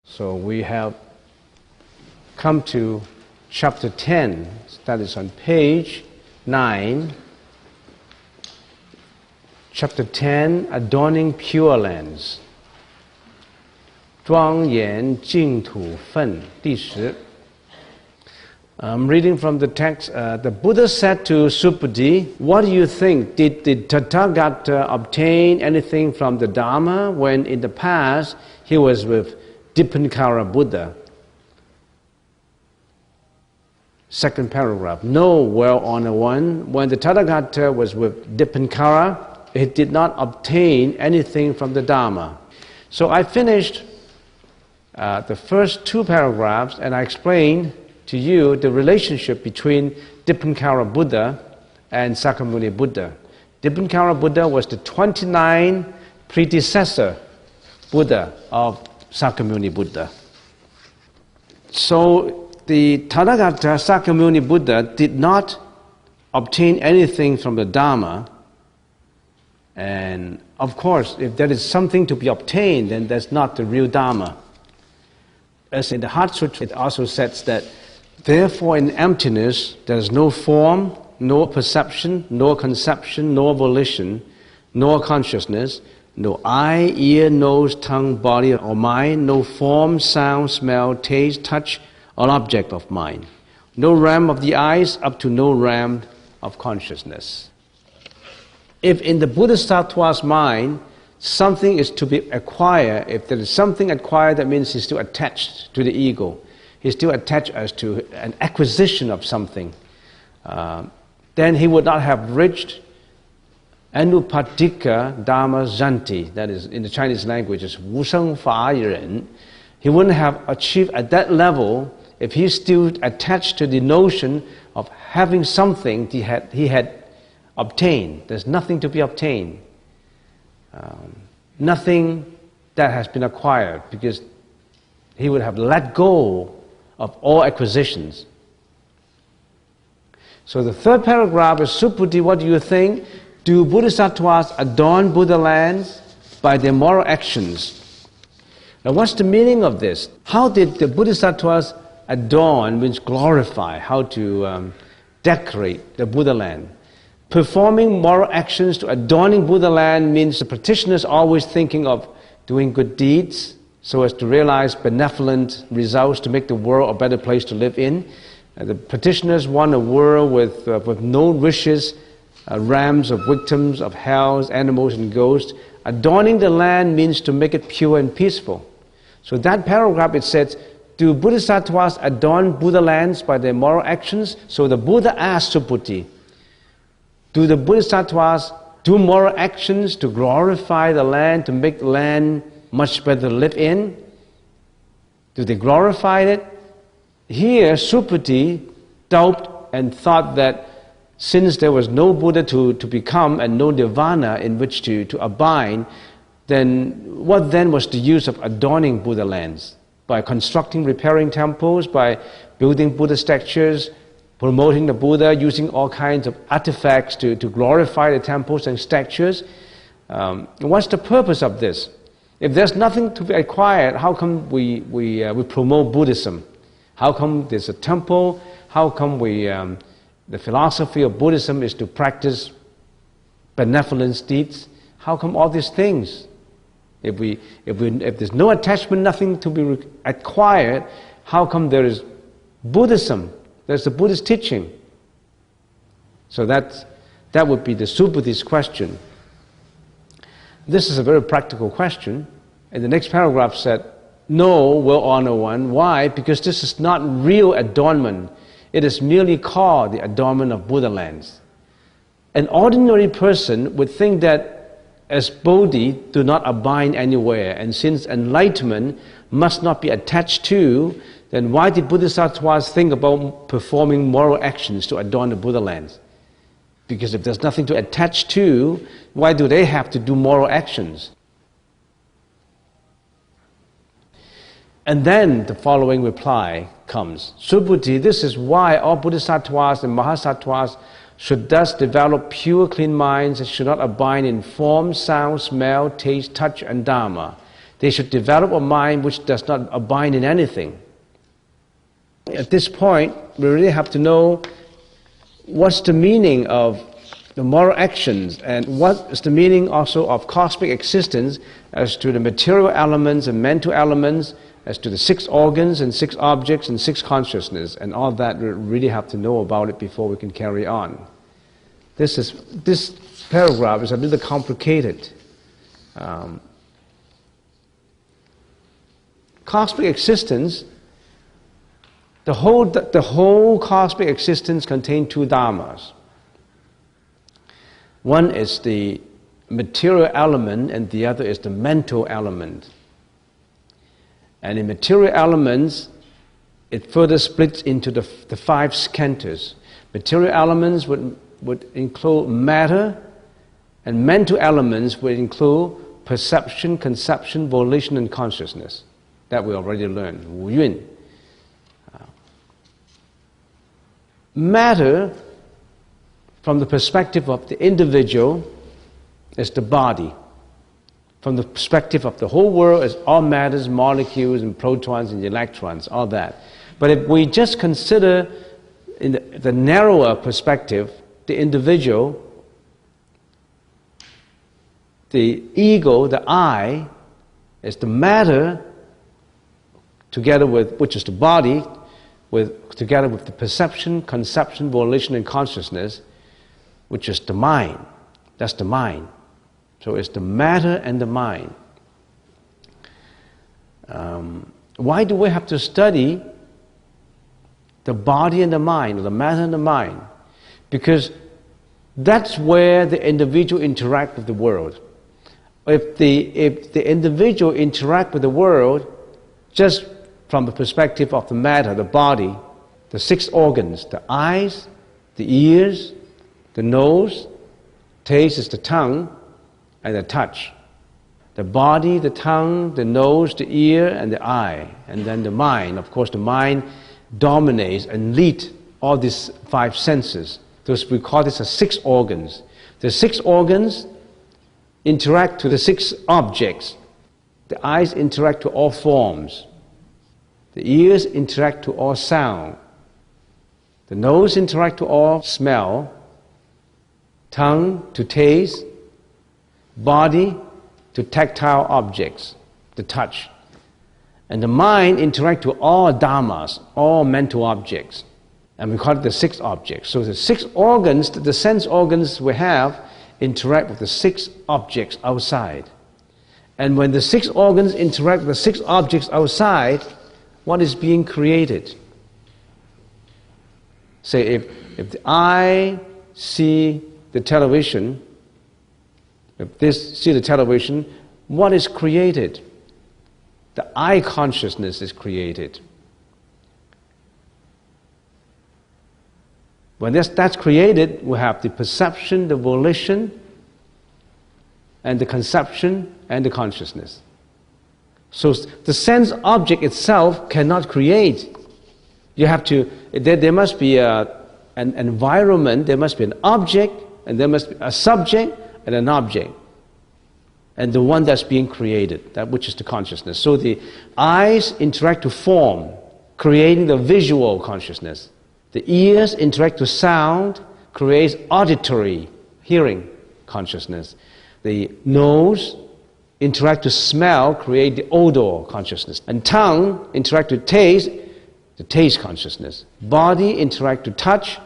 So we have come to chapter 10, that is on page 9. Chapter 10, Adorning Pure Lands. 庄严净土分第10. I'm reading from the text. The Buddha said to Supati, "What do you think? Did the Tathagata obtain anything from the Dharma when in the past he was with Dipankara Buddha?" Second paragraph. No, well-honored one. When the Tathagata was with Dipankara, he did not obtain anything from the Dharma. So I finished the first 2 paragraphs and I explained to you the relationship between Dipankara Buddha and Sakyamuni Buddha. Dipankara Buddha was the 29th predecessor Buddha of Sakyamuni Buddha. So the Tathagata Sakyamuni Buddha did not obtain anything from the Dharma. And of course, if there is something to be obtained, then that's not the real Dharma. As in the Heart Sutra, it also says that, therefore in emptiness, there is no form, nor perception, nor conception, nor volition, nor consciousness, no eye, ear, nose, tongue, body, or mind, no form, sound, smell, taste, touch, or object of mind. No realm of the eyes up to no realm of consciousness. If in the Bodhisattva's mind, something is to be acquired, if there is something acquired, that means he's still attached to the ego. He's still attached as to an acquisition of something. Then he would not have reached Anupatika Dharma Zanti, that is, in the Chinese language, is Wu Sheng Fa Ren. He wouldn't have achieved at that level if he's still attached to the notion of having something he had obtained. There's nothing to be obtained. Nothing that has been acquired, because he would have let go of all acquisitions. So the third paragraph is, Supati, what do you think? Do Bodhisattvas adorn Buddha lands by their moral actions? Now what's the meaning of this? How did the Bodhisattvas adorn, means glorify, how to decorate the Buddha land? Performing moral actions to adorning Buddha land means the practitioner is always thinking of doing good deeds so as to realize benevolent results to make the world a better place to live in. The practitioners want a world with no wishes, rams of victims of hells, animals and ghosts. Adorning the land means to make it pure and peaceful. So that paragraph, it says, do Bodhisattvas adorn Buddha lands by their moral actions? So the Buddha asked Supati, do the Bodhisattvas do moral actions to glorify the land, to make the land much better to live in? Do they glorify it? Here, Supati doubted and thought that since there was no Buddha to become and no nirvana in which to abide, then what then was the use of adorning Buddha lands? By constructing, repairing temples, by building Buddha statues, promoting the Buddha, using all kinds of artifacts to glorify the temples and statues. What's the purpose of this? If there's nothing to be acquired, how come we promote Buddhism? How come there's a temple? How come the philosophy of Buddhism is to practice benevolence deeds? How come all these things? If there's no attachment, nothing to be acquired, how come there is Buddhism? There's the Buddhist teaching. So that would be the Supati's question. This is a very practical question. And the next paragraph said, no, well-honored one. Why? Because this is not real adornment. It is merely called the adornment of Buddha lands. An ordinary person would think that as Bodhi do not abide anywhere, and since enlightenment must not be attached to, then why did Bodhisattvas think about performing moral actions to adorn the Buddha lands? Because if there's nothing to attach to, why do they have to do moral actions? And then the following reply comes. Subhuti, this is why all bodhisattvas and mahasattvas should thus develop pure, clean minds and should not abide in form, sound, smell, taste, touch, and dharma. They should develop a mind which does not abide in anything. At this point, we really have to know what's the meaning of the moral actions and what is the meaning also of cosmic existence as to the material elements and mental elements, as to the 6 organs and 6 objects and 6 consciousness, and all that we really have to know about it before we can carry on. This paragraph is a little complicated. Cosmic existence, the whole cosmic existence contains 2 dharmas. One is the material element and the other is the mental element. And in material elements, it further splits into the 5 skandhas. Material elements would include matter, and mental elements would include perception, conception, volition, and consciousness. That we already learned. Wu Yun. Matter, from the perspective of the individual, is the body. From the perspective of the whole world, is all matters, molecules, and protons, and electrons, all that. But if we just consider in the narrower perspective, the individual, the ego, the I, is the matter, together with, which is the body, together with the perception, conception, volition, and consciousness, which is the mind. That's the mind. So it's the matter and the mind. Why do we have to study the body and the mind, or the matter and the mind? Because that's where the individual interact with the world. If the individual interact with the world just from the perspective of the matter, the body, the 6 organs, the eyes, the ears, the nose, taste is the tongue, and the touch. The body, the tongue, the nose, the ear, and the eye. And then the mind. Of course, the mind dominates and leads all these 5 senses. Thus, we call this as 6 organs. The 6 organs interact to the 6 objects. The eyes interact to all forms. The ears interact to all sound. The nose interact to all smell. Tongue to taste. Body to tactile objects, the touch. And the mind interact to all dharmas, all mental objects. And we call it the 6 objects. So the 6 organs, the sense organs we have, interact with the 6 objects outside. And when the 6 organs interact with the 6 objects outside, what is being created? Say if the eye see the television, if this see the television, what is created? The eye consciousness is created. When that's created, we have the perception, the volition, and the conception, and the consciousness. So the sense object itself cannot create. You have to, there must be an environment, there must be an object, and there must be a subject, and an object, and the one that's being created, that which is the consciousness. So the eyes interact to form, creating the visual consciousness. The ears interact to sound, creates auditory, hearing consciousness. The nose interact to smell, create the odor consciousness. And tongue interact to taste, the taste consciousness. Body interact to touch,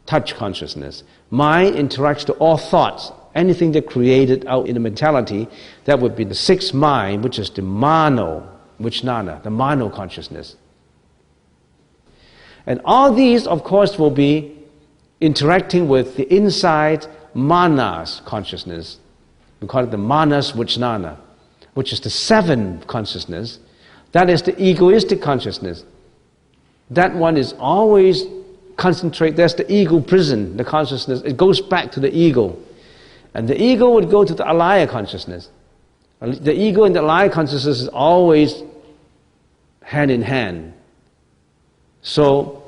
touch consciousness. Mind interacts to all thoughts, anything that created out in the mentality, that would be the 6th mind, which is the mano, vijnana, the mano consciousness. And all these, of course, will be interacting with the inside manas consciousness. We call it the manas vijnana, which is the 7th consciousness. That is the egoistic consciousness. That one is always concentrate. That's the ego prison, the consciousness. It goes back to the ego. And the ego would go to the alaya consciousness. The ego and the alaya consciousness is always hand in hand. So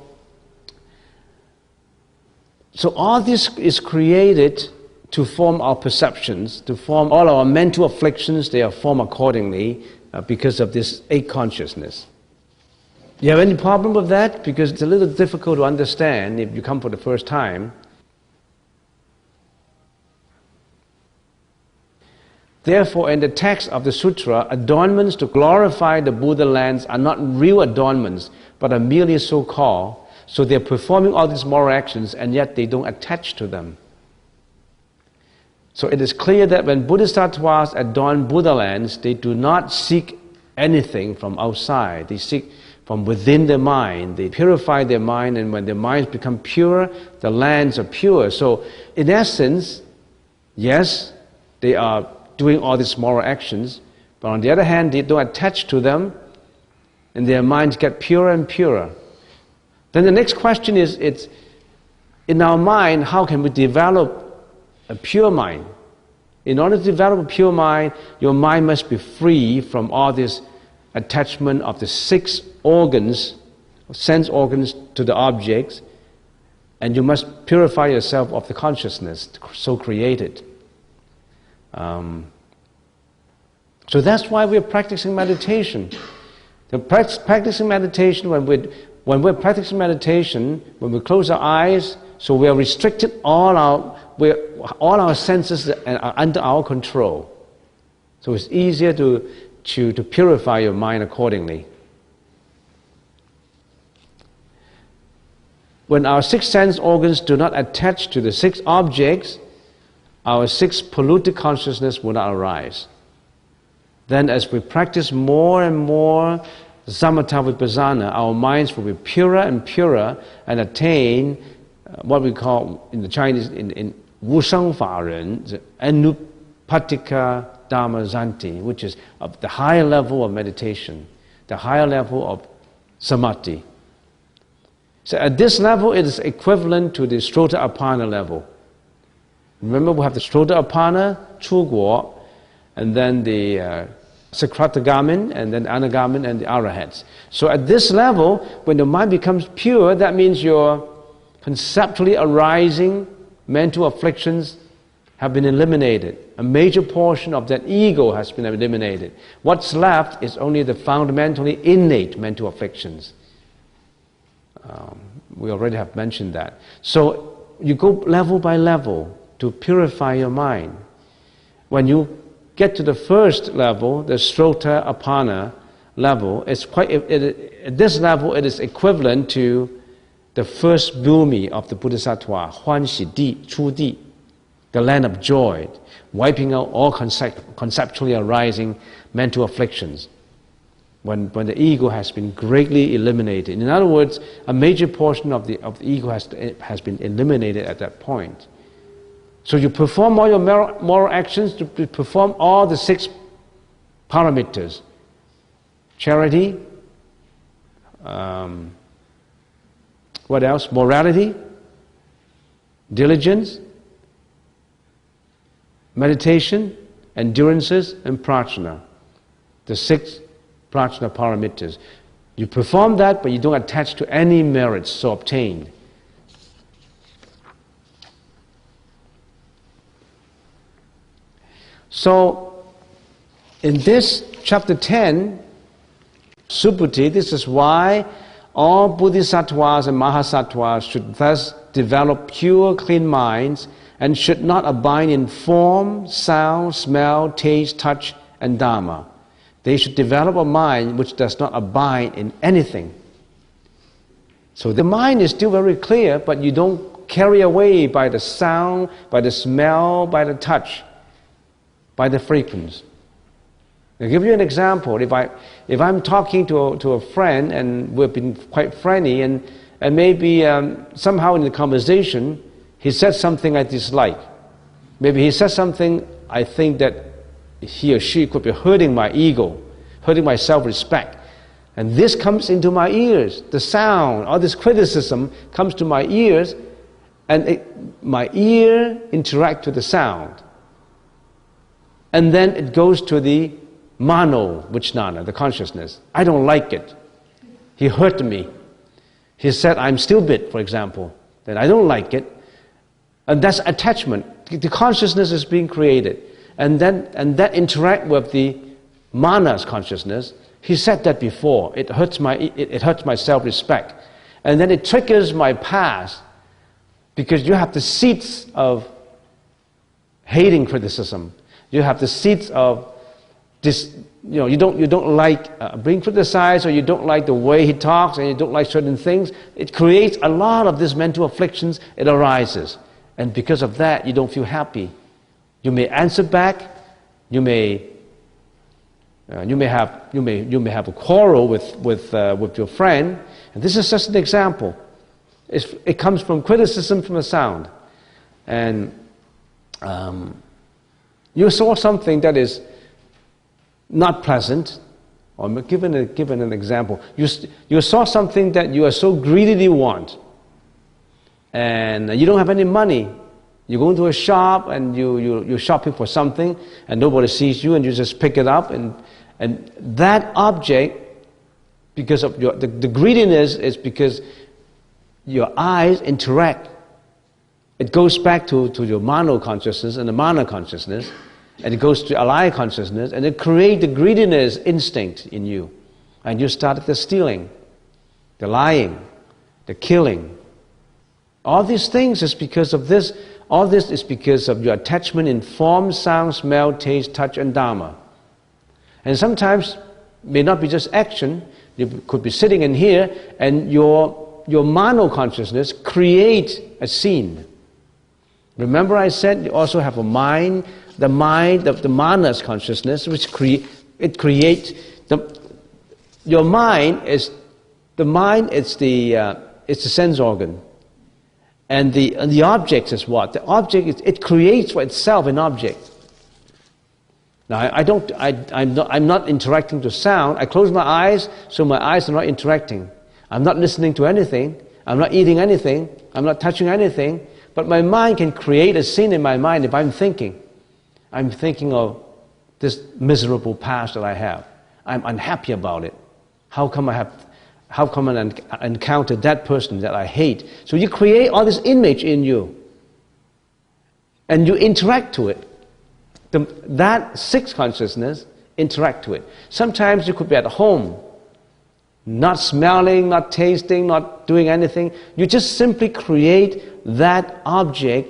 all this is created to form our perceptions, to form all our mental afflictions. They are formed accordingly because of this eight consciousness. You have any problem with that? Because it's a little difficult to understand if you come for the first time. Therefore, in the text of the Sutra, adornments to glorify the Buddha lands are not real adornments, but are merely so-called. So they're performing all these moral actions, and yet they don't attach to them. So it is clear that when bodhisattvas adorn Buddha lands, they do not seek anything from outside. They seek from within their mind. They purify their mind, and when their minds become pure, the lands are pure. So in essence, yes, they are doing all these moral actions, but on the other hand, they don't attach to them, and their minds get purer and purer. Then the next question is, it's in our mind, how can we develop a pure mind? In order to develop a pure mind, your mind must be free from all this attachment of the 6 organs, sense organs to the objects, and you must purify yourself of the consciousness so created. So that's why we're practicing meditation. Practicing meditation, when we're practicing meditation, when we close our eyes, so we are restricted all our senses are under our control. So it's easier to purify your mind accordingly. When our 6 sense organs do not attach to the 6 objects, our 6 polluted consciousness will not arise. Then as we practice more and more samatha vipassana, our minds will be purer and purer and attain what we call in the Chinese, in Wu Sheng Fa Ren, Anupatika Dhamma Zanti, which is of the higher level of meditation, the higher level of samadhi. So at this level, it is equivalent to the Srota Apana level. Remember, we have the Srota Apana, Chu Guo, and then the Sakratagamin, and then Anagamin, and the Arahats. So at this level, when the mind becomes pure, that means your conceptually arising mental afflictions have been eliminated. A major portion of that ego has been eliminated. What's left is only the fundamentally innate mental afflictions. We already have mentioned that. So you go level by level to purify your mind. When you get to the first level, the Srota Apana level, at this level it is equivalent to the first bhumi of the Bodhisattva, Huanxi Di, Chu Di, the land of joy, wiping out all conceptually arising mental afflictions. When the ego has been greatly eliminated. In other words, a major portion of the ego has been eliminated at that point. So you perform all your moral actions to perform all the 6 parameters. Charity, what else? Morality, diligence, meditation, endurances, and prajna. The 6 prajna parameters. You perform that, but you don't attach to any merits so obtained. So, in this chapter 10, Subhuti, this is why all bodhisattvas and mahasattvas should thus develop pure, clean minds and should not abide in form, sound, smell, taste, touch, and dharma. They should develop a mind which does not abide in anything. So the mind is still very clear, but you don't carry away by the sound, by the smell, by the touch, by the fragrance. I'll give you an example. If I'm talking to a friend and we've been quite friendly, and maybe somehow in the conversation he said something I dislike. Maybe he said something I think that he or she could be hurting my ego, hurting my self-respect. And this comes into my ears. The sound, all this criticism comes to my ears, and my ear interacts with the sound. And then it goes to the mano vijnana, the consciousness. I don't like it. He hurt me. He said, I'm stupid, for example, that I don't like it. And that's attachment. The consciousness is being created. And that interact with the manas consciousness. He said that before. It hurts my self-respect. And then it triggers my past, because you have the seeds of hating criticism. You have the seeds of this, you don't like being criticized, or you don't like the way he talks, and you don't like certain things. It creates a lot of these mental afflictions. It arises. And because of that, you don't feel happy. You may answer back. You may have a quarrel with your friend. And this is just an example. It comes from criticism from the sound. And you saw something that is not pleasant. Or given an example, you saw something that you are so greedily want, and you don't have any money. You go into a shop and you're shopping for something, and nobody sees you, and you just pick it up, and that object, because of the greediness, is because your eyes interact. It goes back to your mano consciousness and the mana consciousness, and it goes to alaya consciousness, and it creates the greediness instinct in you, and you start the stealing, the lying, the killing. All these things is because of this. All this is because of your attachment in form, sound, smell, taste, touch, and dharma. And sometimes may not be just action. You could be sitting in here, and your mano consciousness creates a scene. Remember, I said you also have a mind. The mind of the manas consciousness, which creates your mind is the sense organ. And the object is what? The object is, it creates for itself an object. Now I'm not interacting to sound. I close my eyes, so my eyes are not interacting. I'm not listening to anything. I'm not eating anything. I'm not touching anything. But my mind can create a scene in my mind if I'm thinking. I'm thinking of this miserable past that I have. I'm unhappy about it. How come I encountered that person that I hate? So you create all this image in you, and you interact to it. That sixth consciousness interact to it. Sometimes you could be at home, not smelling, not tasting, not doing anything. You just simply create that object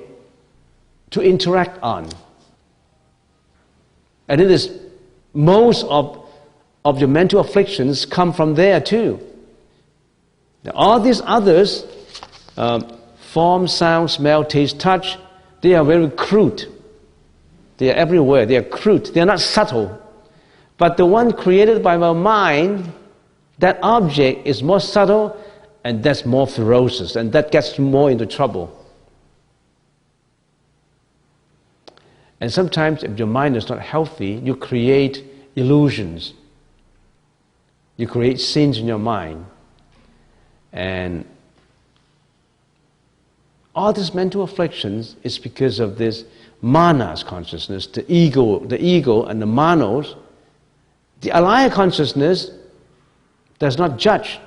to interact on. And it is most of your mental afflictions come from there too. Now, all these others, form, sound, smell, taste, touch, they are very crude. They are everywhere. They are crude. They are not subtle. But the one created by my mind, that object is more subtle, and that's more ferocious, and that gets more into trouble. And sometimes if your mind is not healthy, you create illusions. You create scenes in your mind. And all these mental afflictions is because of this manas consciousness, the ego and the manos. The alaya consciousness does not judge.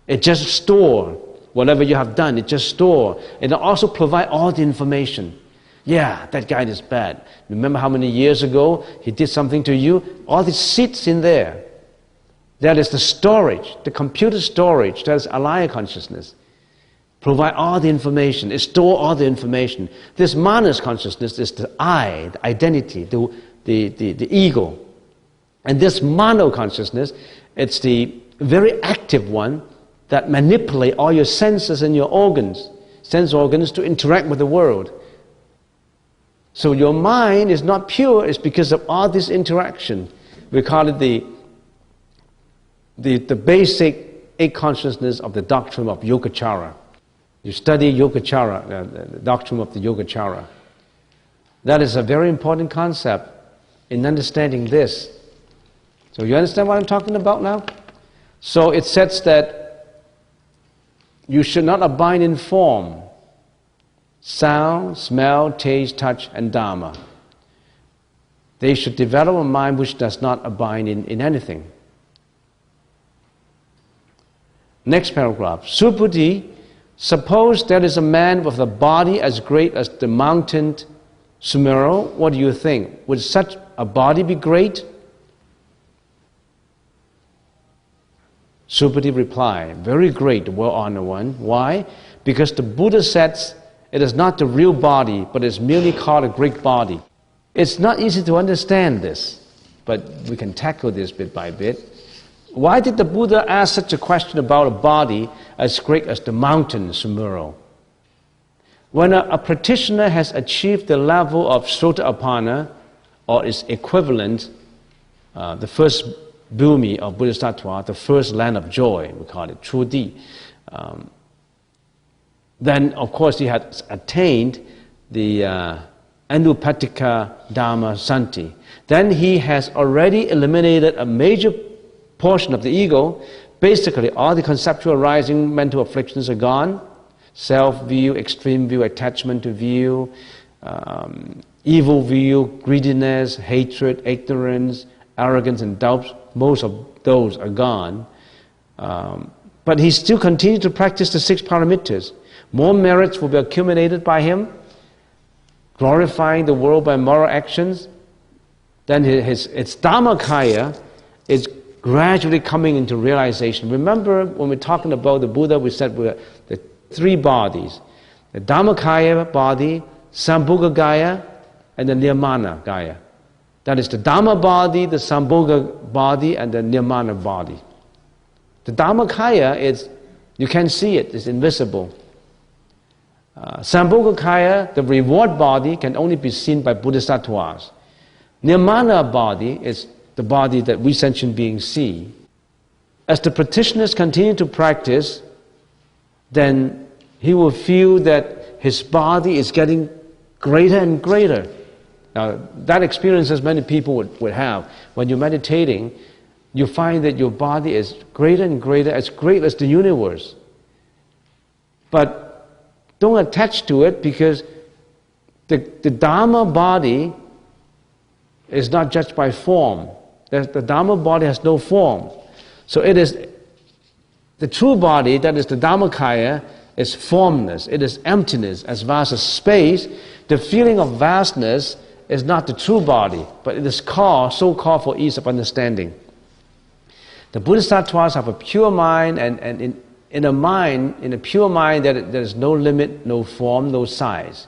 It just stores whatever you have done. It just stores. And it also provides all the information. Yeah, that guy is bad. Remember how many years ago he did something to you? All this sits in there. That is the storage, the computer storage. That is alaya consciousness. Provide all the information. It stores all the information. This manas consciousness is the I, the identity, the ego. And this mano consciousness, it's the very active one that manipulates all your senses and your organs, sense organs, to interact with the world. So your mind is not pure. It's because of all this interaction. We call it the basic eight consciousness of the doctrine of Yogacara. You study Yogacara, the doctrine of the Yogacara. That is a very important concept in understanding this. So you understand what I'm talking about now? So it says that you should not abide in form, sound, smell, taste, touch, and dharma. They should develop a mind which does not abide in anything. Next paragraph. Subhuti, suppose there is a man with a body as great as the mountain Sumeru. What do you think? Would such a body be great? Subhuti replied, very great, well-honored one. Why? Because the Buddha says it is not the real body, but is merely called a great body. It's not easy to understand this, but we can tackle this bit by bit. Why did the Buddha ask such a question about a body as great as the mountain Sumeru? When a practitioner has achieved the level of Sotapanna, or its equivalent, the first bhumi of Bodhisattva, the first land of joy, we call it Chudi, then of course he has attained the Anupatika Dhamma Santi. Then he has already eliminated a major portion of the ego. Basically, all the conceptual arising mental afflictions are gone. Self-view, extreme view, attachment to view, evil view, greediness, hatred, ignorance, arrogance, and doubts. Most of those are gone. But he still continues to practice the 6 paramitas. More merits will be accumulated by him, glorifying the world by moral actions. Then its Dhammakaya is gradually coming into realization. Remember, when we're talking about the Buddha, we said we're the 3 bodies. The Dhammakaya body, Sambhogakaya, and the Nirmana Kaya. That is the Dhamma body, the Sambhoga body, and the Nirmana body. The Dhammakaya is, you can't see it, it's invisible. Sambhogakaya, the reward body, can only be seen by Bodhisattvas. Nirmana body is the body that we sentient beings see. As the practitioners continue to practice, then he will feel that his body is getting greater and greater. Now, that experience as many people would have. When you're meditating, you find that your body is greater and greater, as great as the universe. But don't attach to it, because the Dhamma body is not judged by form. The Dhamma body has no form. So it is the true body, that is the Dhammakaya, is formless. It is emptiness, as vast as space. The feeling of vastness is not the true body, but it is called, so called for ease of understanding. The Bodhisattvas have a pure mind, and in a pure mind, there is no limit, no form, no size.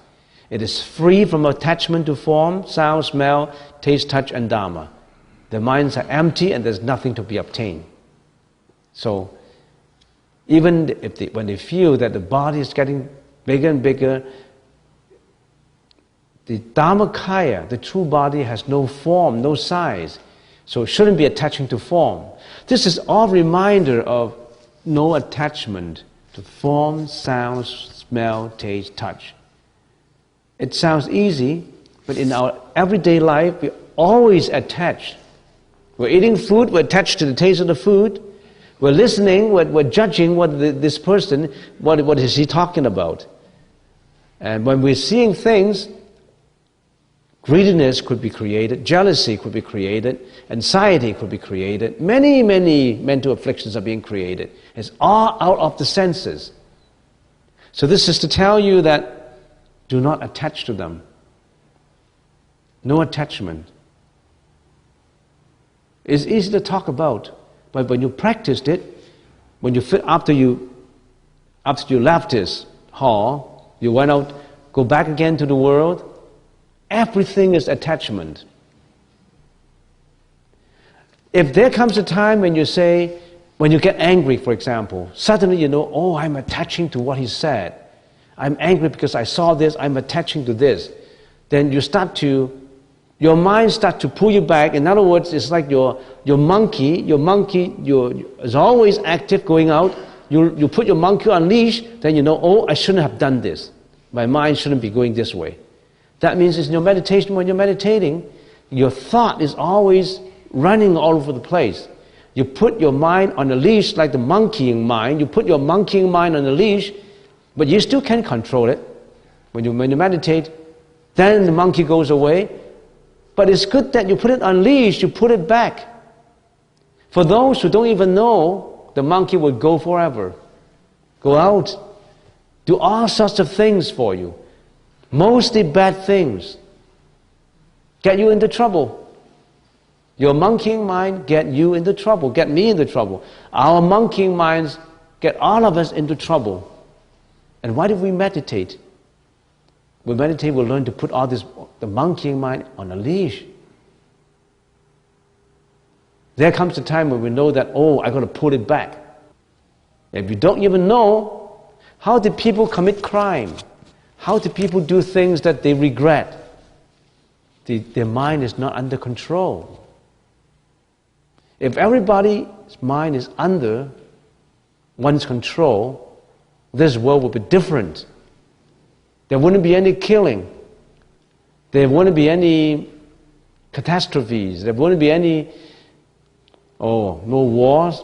It is free from attachment to form, sound, smell, taste, touch, and Dhamma. The minds are empty, and there's nothing to be obtained. So, even when they feel that the body is getting bigger and bigger, the Dhammakaya, the true body, has no form, no size. So it shouldn't be attaching to form. This is all reminder of no attachment to form, sound, smell, taste, touch. It sounds easy, but in our everyday life, we're always attached. We're eating food, we're attached to the taste of the food. We're listening, we're judging what this person, what is he talking about. And when we're seeing things, greediness could be created, jealousy could be created, anxiety could be created. Many, many mental afflictions are being created. It's all out of the senses. So this is to tell you that do not attach to them. No attachment. It's easy to talk about, but when you practiced it, when you after you left this hall, you went out, go back again to the world, everything is attachment. If there comes a time when you say, when you get angry, for example, suddenly you know, oh, I'm attaching to what he said. I'm angry because I saw this, I'm attaching to this. Then your mind starts to pull you back. In other words, it's like your monkey is always active, going out. You put your monkey on leash, then you know, oh, I shouldn't have done this. My mind shouldn't be going this way. That means in your meditation, when you're meditating, your thought is always running all over the place. You put your mind on a leash like the monkeying mind. You put your monkeying mind on a leash, but you still can't control it. When you meditate, then the monkey goes away. But it's good that you put it on leash, you put it back. For those who don't even know the monkey would go forever. Go out, do all sorts of things for you. Mostly bad things. Get you into trouble. Your monkeying mind get you into trouble, get me into trouble. Our monkeying minds get all of us into trouble. And why do we meditate? We meditate, we learn to put all this, the monkeying mind on a leash. There comes a time when we know that, oh, I got to pull it back. If you don't even know, how do people commit crime? How do people do things that they regret? Their mind is not under control. If everybody's mind is under one's control, this world would be different. There wouldn't be any killing. There wouldn't be any catastrophes. There wouldn't be any, no wars.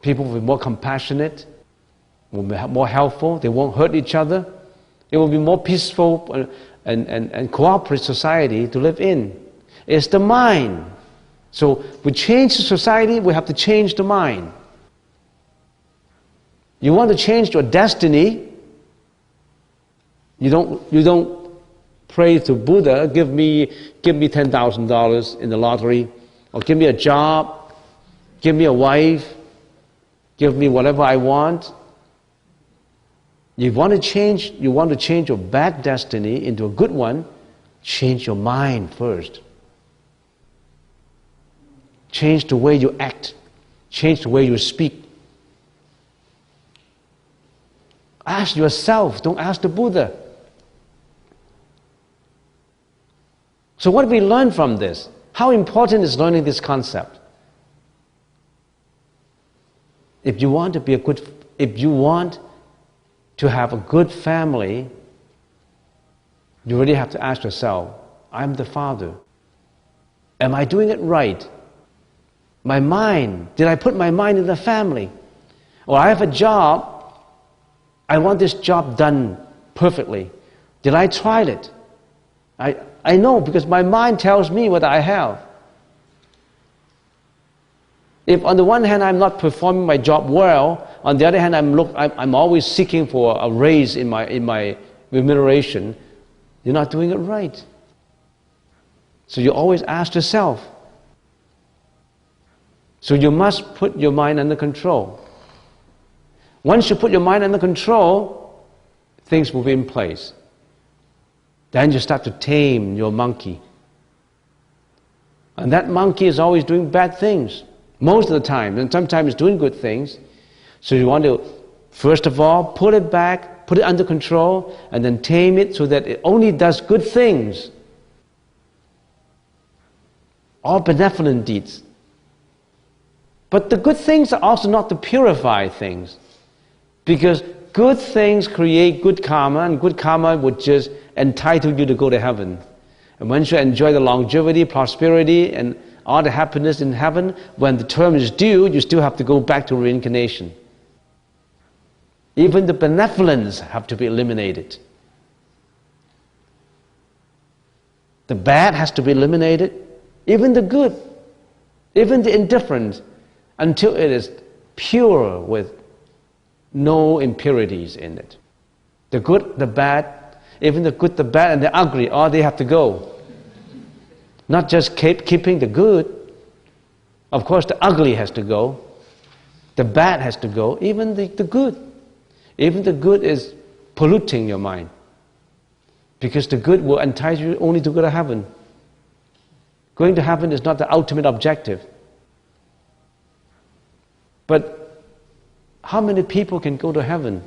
People will be more compassionate, will be more helpful. They won't hurt each other. It will be more peaceful and cooperative society to live in. It's the mind. So we change the society, we have to change the mind. You want to change your destiny, you don't pray to Buddha, give me $10,000 in the lottery, or give me a job, give me a wife, give me whatever I want. You want to change your bad destiny into a good one, change your mind first. Change the way you act. Change the way you speak. Ask yourself, don't ask the Buddha. So what do we learn from this? How important is learning this concept? If you want to have a good family, you really have to ask yourself, I'm the father. Am I doing it right? My mind, did I put my mind in the family? Or I have a job, I want this job done perfectly. Did I try it? I know because my mind tells me what I have. If on the one hand I'm not performing my job well, on the other hand I'm always seeking for a raise in my remuneration, you're not doing it right. So you always ask yourself. So you must put your mind under control. Once you put your mind under control, things will be in place. Then you start to tame your monkey. And that monkey is always doing bad things, most of the time, and sometimes doing good things. So you want to, first of all, pull it back, put it under control, and then tame it so that it only does good things. All benevolent deeds. But the good things are also not the purified things. Because good things create good karma, and good karma would just entitle you to go to heaven. And once you enjoy the longevity, prosperity, and all the happiness in heaven, when the term is due, you still have to go back to reincarnation. Even the benevolence have to be eliminated. The bad has to be eliminated. Even the good, even the indifferent, until it is pure with no impurities in it. The good, the bad, even the good, the bad, and the ugly, all they have to go. Not just keeping the good. Of course, the ugly has to go. The bad has to go. Even the good. Even the good is polluting your mind. Because the good will entice you only to go to heaven. Going to heaven is not the ultimate objective. But how many people can go to heaven?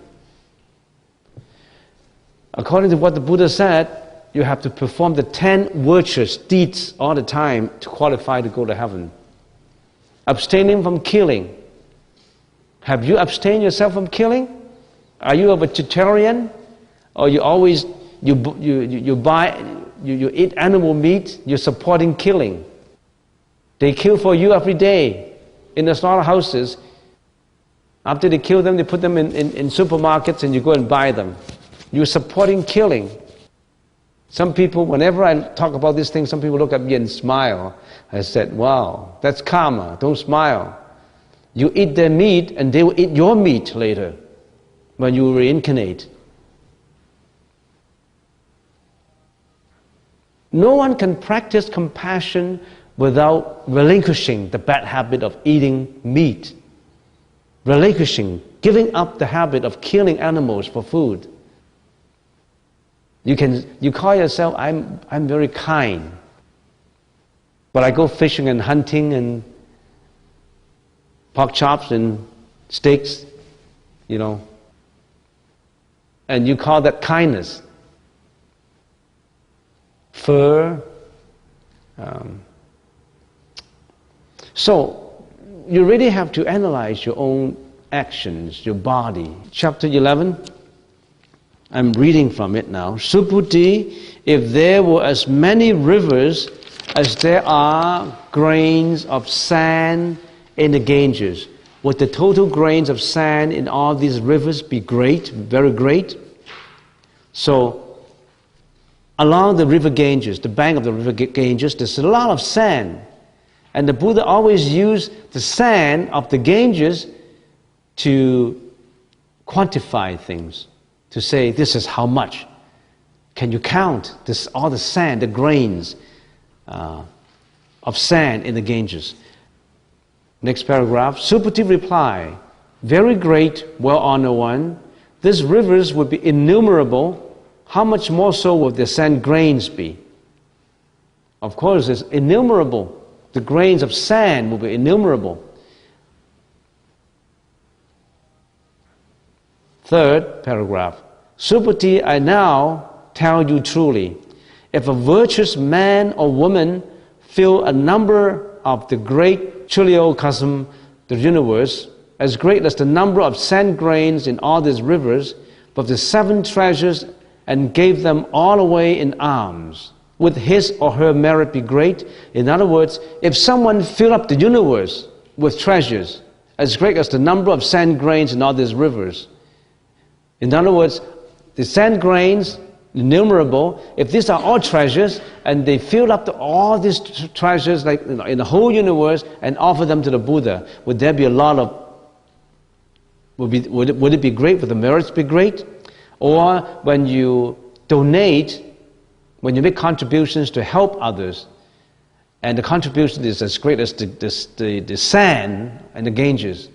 According to what the Buddha said, you have to perform the 10 virtuous deeds all the time to qualify to go to heaven. Abstaining from killing. Have you abstained yourself from killing? Are you a vegetarian? Or you always you eat animal meat, you're supporting killing. They kill for you every day in the slaughterhouses. After they kill them, they put them in supermarkets and you go and buy them. You're supporting killing. Some people, whenever I talk about these things, some people look at me and smile. I said, wow, that's karma, don't smile. You eat their meat and they will eat your meat later when you reincarnate. No one can practice compassion without relinquishing the bad habit of eating meat, relinquishing, giving up the habit of killing animals for food. You call yourself, I'm very kind, but I go fishing and hunting and pork chops and steaks, you know, and you call that kindness. Fur. So you really have to analyze your own actions, your body. Chapter 11, I'm reading from it now. Subhuti, if there were as many rivers as there are grains of sand in the Ganges, would the total grains of sand in all these rivers be great, very great? So, along the river Ganges, the bank of the river Ganges, there's a lot of sand. And the Buddha always used the sand of the Ganges to quantify things, to say, this is how much. Can you count this, all the sand, the grains of sand in the Ganges? Next paragraph. Subhuti reply, very great, well-honored one, these rivers would be innumerable. How much more so would the sand grains be? Of course, it's innumerable. The grains of sand will be innumerable. Third paragraph. Subhuti, I now tell you truly, if a virtuous man or woman fill a number of the great chiliocosm, the universe, as great as the number of sand grains in all these rivers, but the 7 treasures, and gave them all away in alms, would his or her merit be great? In other words, if someone filled up the universe with treasures as great as the number of sand grains in all these rivers, in other words, the sand grains, innumerable, if these are all treasures, and they filled up all these treasures like in the whole universe and offer them to the Buddha, would there be a lot of, would it be great? Would the merits be great? Or when you donate, when you make contributions to help others, and the contribution is as great as the sand and the Ganges,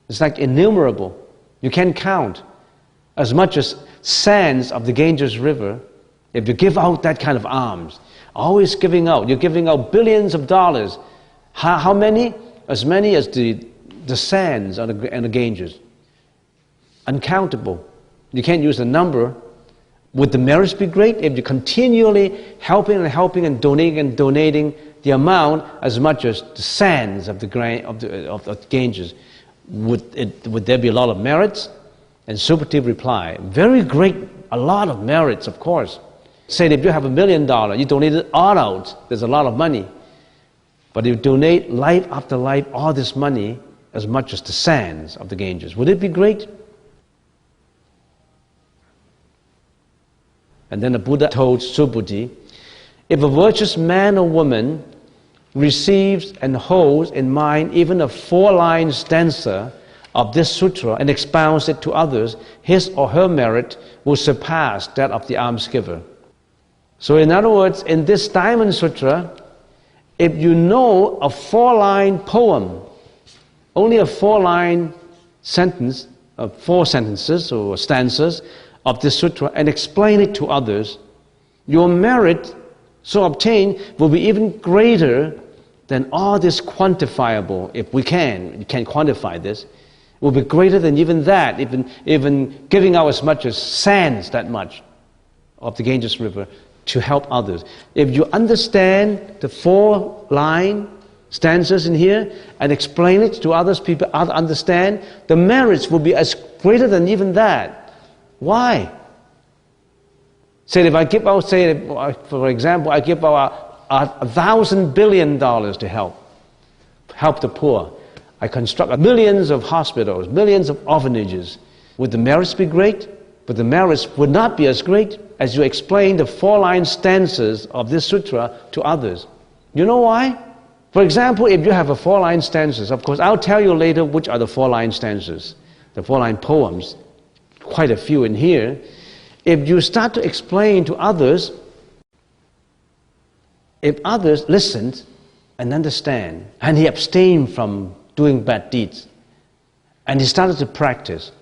it's like innumerable. You can't count. As much as sands of the Ganges River, if you give out that kind of alms, always giving out, you're giving out billions of dollars. How many? As many as the sands on the Ganges. Uncountable. You can't use a number. Would the merits be great if you're continually helping and donating the amount as much as the sands of the Ganges? Would there be a lot of merits? And Subhuti replied, very great, a lot of merits, of course. Say if you have $1 million, you donate it all out, there's a lot of money. But if you donate life after life, all this money, as much as the sands of the Ganges, would it be great? And then the Buddha told Subhuti, if a virtuous man or woman receives and holds in mind even a 4-line stanza of this sutra and expounds it to others, his or her merit will surpass that of the almsgiver. So in other words, in this Diamond Sutra, if you know a 4-line poem, only a 4-line sentence, 4 sentences or stanzas of this sutra, and explain it to others, your merit so obtained will be even greater than all this quantifiable, if you can quantify this, will be greater than even that, even giving out as much as sands that much of the Ganges River to help others. If you understand the 4-line stanzas in here and explain it to others, people understand, the merits will be as greater than even that. Why? Say if I give out, for example, I give out $1,000 billion to help the poor. I construct millions of hospitals, millions of orphanages. Would the merits be great? But the merits would not be as great as you explain the 4-line stanzas of this sutra to others. You know why? For example, if you have a 4-line stanzas, of course, I'll tell you later which are the 4-line stanzas, the 4-line poems, quite a few in here. If you start to explain to others, if others listened and understand, and he abstained from doing bad deeds, and he started to practice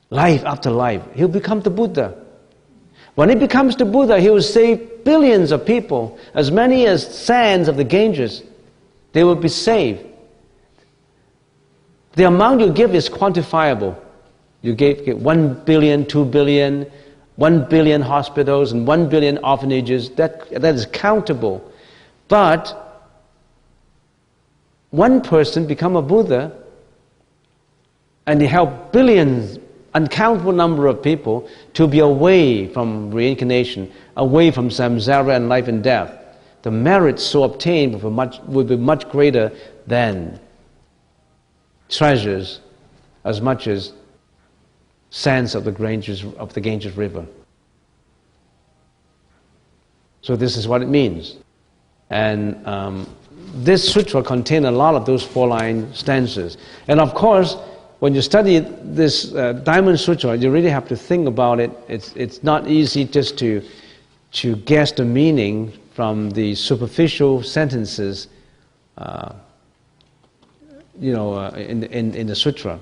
life after life, he'll become the Buddha. When he becomes the Buddha, he will save billions of people, as many as sands of the Ganges. They will be saved. The amount you give is quantifiable. You gave 1 billion, 2 billion, 1 billion hospitals and 1 billion orphanages. That is countable. But one person become a Buddha, and he helped billions, uncountable number of people to be away from reincarnation, away from samsara and life and death. The merits so obtained will be much greater than treasures as much as sands of the Ganges River. So this is what it means. And this sutra contains a lot of those 4-line stanzas. And of course, when you study this Diamond Sutra, you really have to think about it. It's not easy just to guess the meaning from the superficial sentences, in the sutra.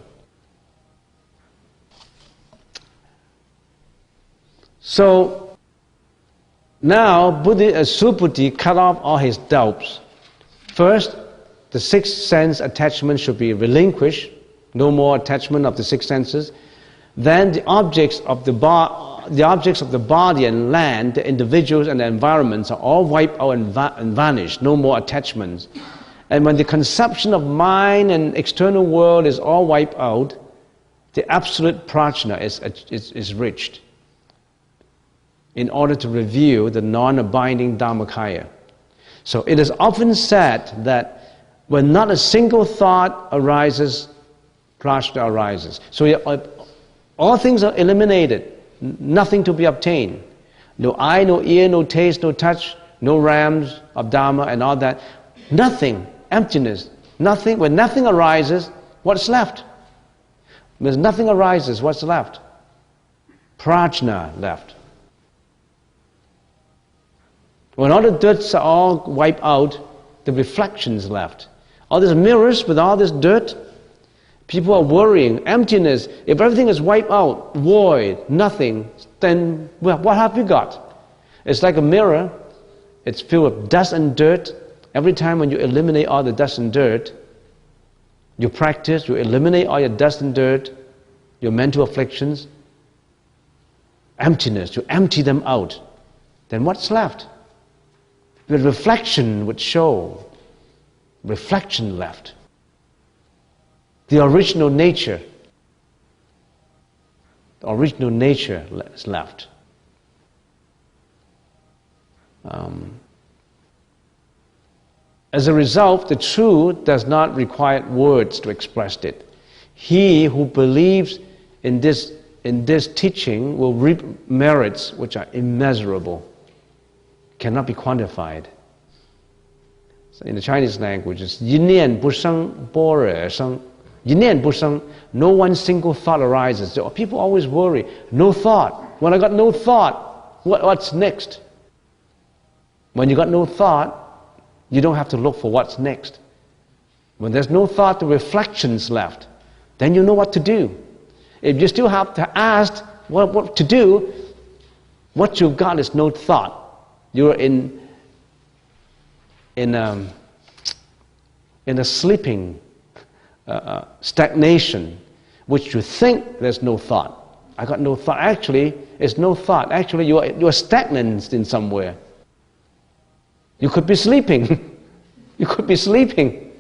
So now Subhuti cut off all his doubts. First, the 6 sense attachment should be relinquished. No more attachment of the 6 senses. Then the objects of the body and land, the individuals and the environments are all wiped out and vanished. No more attachments. And when the conception of mind and external world is all wiped out, the absolute prajna is reached, in order to reveal the non-abiding Dharmakaya. So it is often said that when not a single thought arises, prajna arises. So all things are eliminated, nothing to be obtained. No eye, no ear, no taste, no touch, no realms of Dharma and all that. Nothing, emptiness, nothing. When nothing arises, what's left? When nothing arises, what's left? Prajna left. When all the dirts are all wiped out, the reflections left. All these mirrors with all this dirt, people are worrying, emptiness. If everything is wiped out, void, nothing, then what have you got? It's like a mirror. It's filled with dust and dirt. Every time when you eliminate all the dust and dirt, you practice, you eliminate all your dust and dirt, your mental afflictions, emptiness, you empty them out. Then what's left? The reflection would show, reflection left. The original nature is left. As a result, the truth does not require words to express it. He who believes in this teaching will reap merits which are immeasurable, cannot be quantified. So in the Chinese language, it's 一念不生般若生. 一念不生, no one single thought arises. So people always worry, no thought. When I got no thought, what's next? When you got no thought, you don't have to look for what's next. When there's no thought, the reflection's left. Then you know what to do. If you still have to ask what to do, what you've got is no thought. You're in a sleeping stagnation, which you think there's no thought. I got no thought. Actually, it's no thought. Actually, you're stagnant in somewhere. You could be sleeping. You could be sleeping.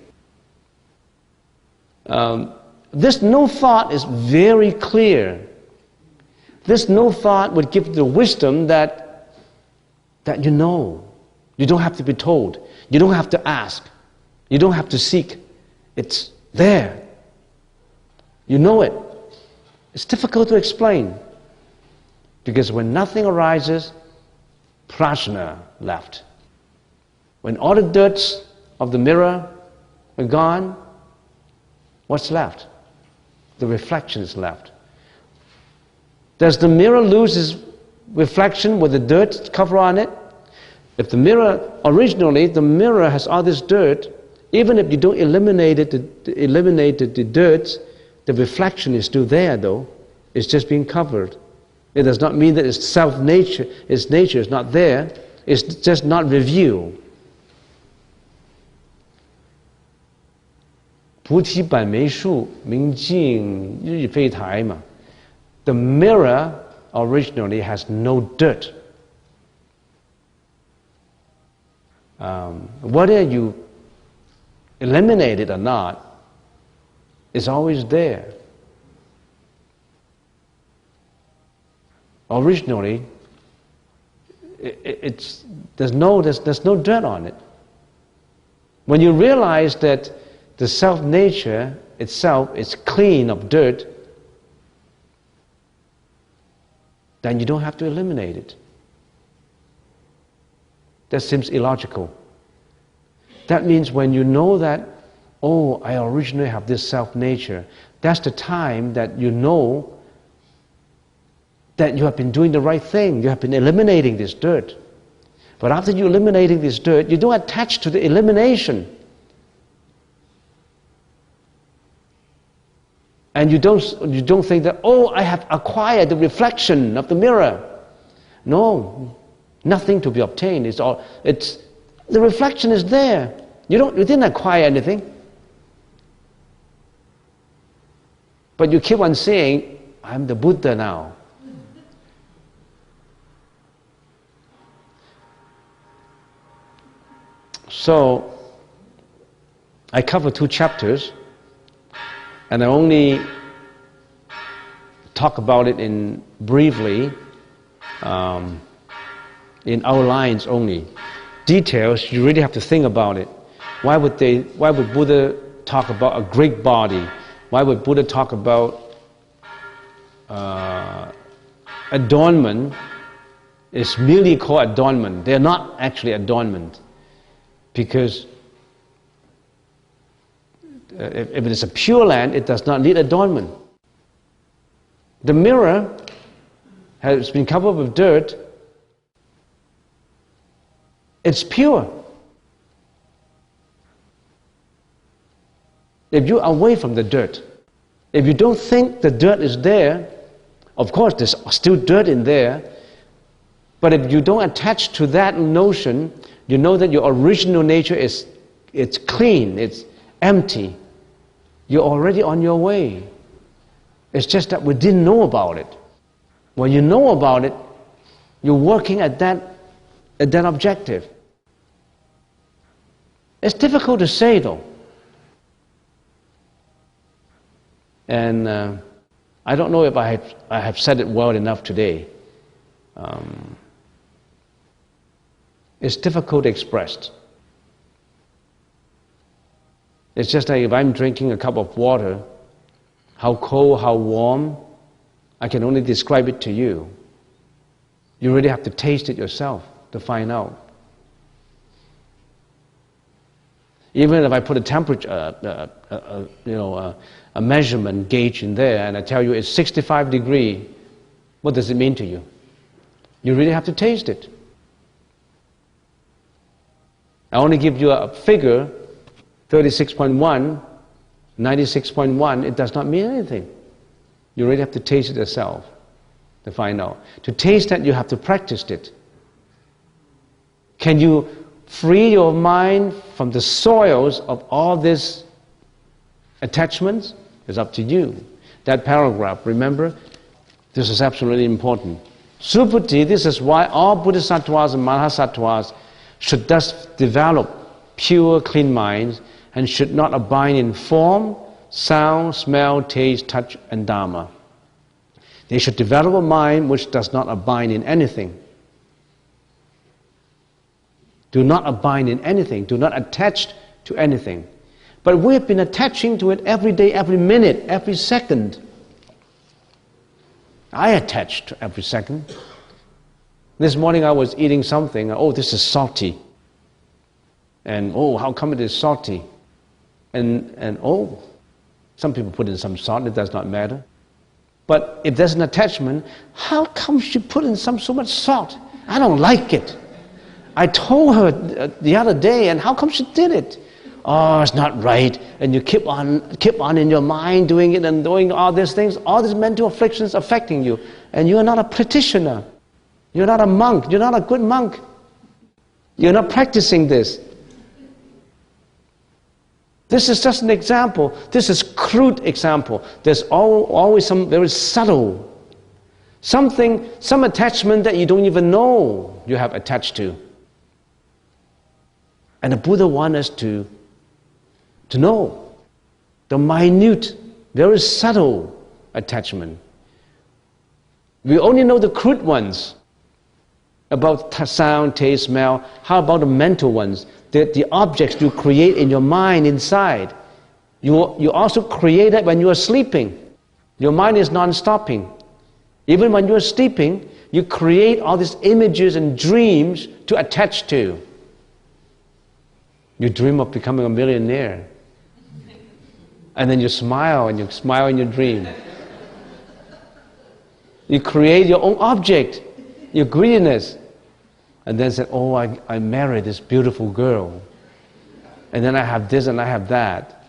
This no thought is very clear. This no thought would give the wisdom that you know. You don't have to be told. You don't have to ask. You don't have to seek. It's there. You know it. It's difficult to explain. Because when nothing arises, prajna left. When all the dirts of the mirror are gone, what's left? The reflection is left. Does the mirror lose its reflection with the dirt cover on it? If the mirror, originally the mirror has all this dirt, even if you don't eliminate the dirt, the reflection is still there though. It's just being covered. It does not mean that its self-nature, its nature is not there. It's just not revealed. 菩提本没树，明镜亦非台嘛。The mirror originally has no dirt. Whether you eliminate it or not, it's always there. Originally, there's no dirt on it. When you realize that the self-nature itself is clean of dirt, then you don't have to eliminate it. That seems illogical. That means when you know that, oh, I originally have this self-nature, that's the time that you know that you have been doing the right thing. You have been eliminating this dirt. But after you eliminating this dirt, you don't attach to the elimination. And you don't think that, oh, I have acquired the reflection of the mirror. No, nothing to be obtained. The reflection is there. You didn't acquire anything. But you keep on saying, I'm the Buddha now. So, I cover 2 chapters, and I only talk about it briefly, in outlines only. Details, you really have to think about it. Why would Buddha talk about a great body? Why would Buddha talk about adornment? It's merely called adornment. They're not actually adornment. Because if it is a pure land, it does not need adornment. The mirror has been covered with dirt. It's pure. If you're away from the dirt, if you don't think the dirt is there, of course there's still dirt in there, but if you don't attach to that notion, you know that your original nature it's clean, it's empty. You're already on your way. It's just that we didn't know about it. When you know about it, you're working at that objective. It's difficult to say though. And I don't know if I have said it well enough today. It's difficult to express. It's just like if I'm drinking a cup of water, how cold, how warm, I can only describe it to you. You really have to taste it yourself to find out. Even if I put a temperature, a measurement gauge in there, and I tell you it's 65 degrees, what does it mean to you? You really have to taste it. I only give you a figure, 36.1, 96.1, it does not mean anything. You really have to taste it yourself to find out. To taste that, you have to practice it. Can you free your mind from the soils of all these attachments? It's up to you. That paragraph, remember, this is absolutely important. Subuddhi, this is why all bodhisattvas and mahasattvas should thus develop pure, clean minds and should not abide in form, sound, smell, taste, touch, and dharma. They should develop a mind which does not abide in anything. Do not abide in anything. Do not attach to anything. But we have been attaching to it every day, every minute, every second. I attach to every second. This morning I was eating something. Oh, this is salty. And oh, how come it is salty? And oh, some people put in some salt, it does not matter. But if there's an attachment, how come she put in so much salt? I don't like it. I told her the other day, and how come she did it? Oh, it's not right. And you keep on in your mind doing it and doing all these things, all these mental afflictions affecting you. And you are not a practitioner. You're not a monk. You're not a good monk. You're not practicing this. This is just an example. This is crude example. There's always some very subtle, some attachment that you don't even know you have attached to. And the Buddha wants us to know the minute, very subtle attachment. We only know the crude ones about sound, taste, smell. How about the mental ones? The objects you create in your mind inside. You also create it when you are sleeping. Your mind is non-stopping. Even when you are sleeping, you create all these images and dreams to attach to. You dream of becoming a millionaire. And then you smile in your dream. You create your own object, your greediness. And then say, oh, I married this beautiful girl. And then I have this and I have that.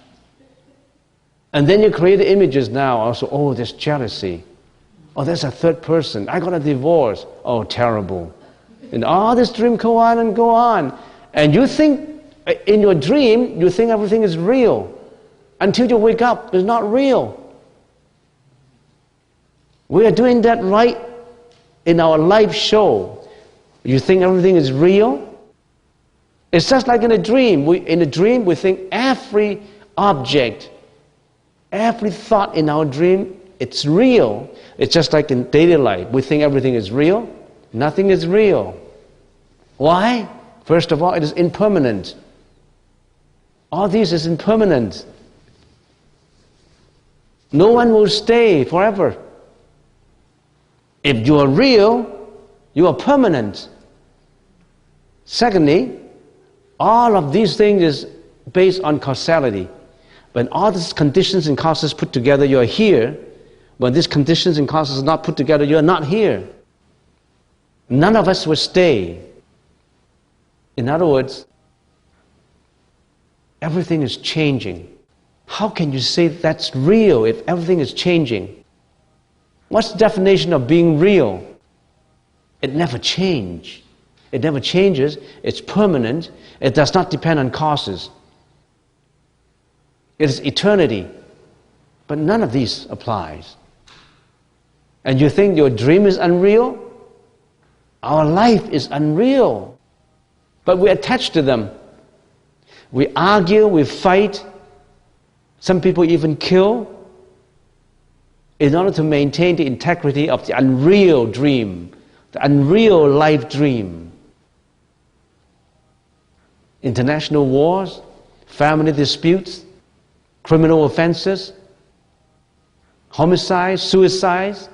And then you create the images now also, oh, there's jealousy. Oh, there's a third person. I got a divorce. Oh, terrible. And all this dream go on and go on. And you think, in your dream, you think everything is real. Until you wake up, it's not real. We are doing that right in our life show. You think everything is real? It's just like in a dream. In a dream, we think every object, every thought in our dream, it's real. It's just like in daily life. We think everything is real. Nothing is real. Why? First of all, it is impermanent. All this is impermanent. No one will stay forever. If you are real, you are permanent. Secondly, all of these things is based on causality. When all these conditions and causes put together, you are here. When these conditions and causes are not put together, you are not here. None of us will stay. In other words, everything is changing. How can you say that's real if everything is changing? What's the definition of being real? It never changes. It never changes. It's permanent. It does not depend on causes. It is eternity. But none of these applies. And you think your dream is unreal? Our life is unreal. But we attach to them. We argue, we fight. Some people even kill in order to maintain the integrity of the unreal dream, the unreal life dream. International wars, family disputes, criminal offenses, homicides, suicides,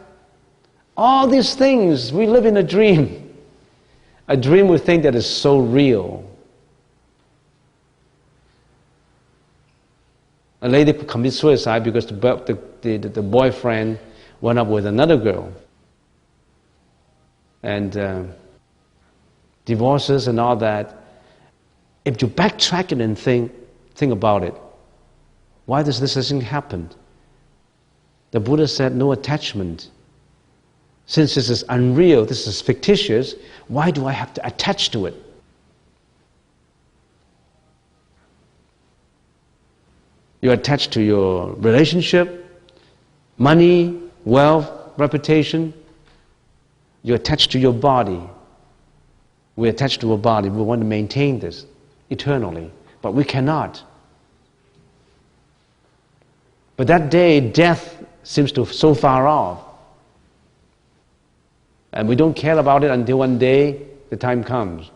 all these things, we live in a dream. A dream we think that is so real. A lady commits suicide because the boyfriend went up with another girl. And divorces and all that. If you backtrack it and think about it, why does this thing happen? The Buddha said no attachment. Since this is unreal, this is fictitious, why do I have to attach to it? You're attached to your relationship, money, wealth, reputation. You're attached to your body. We're attached to our body. We want to maintain this eternally, but we cannot. But that day, death seems to so far off. And we don't care about it until one day the time comes.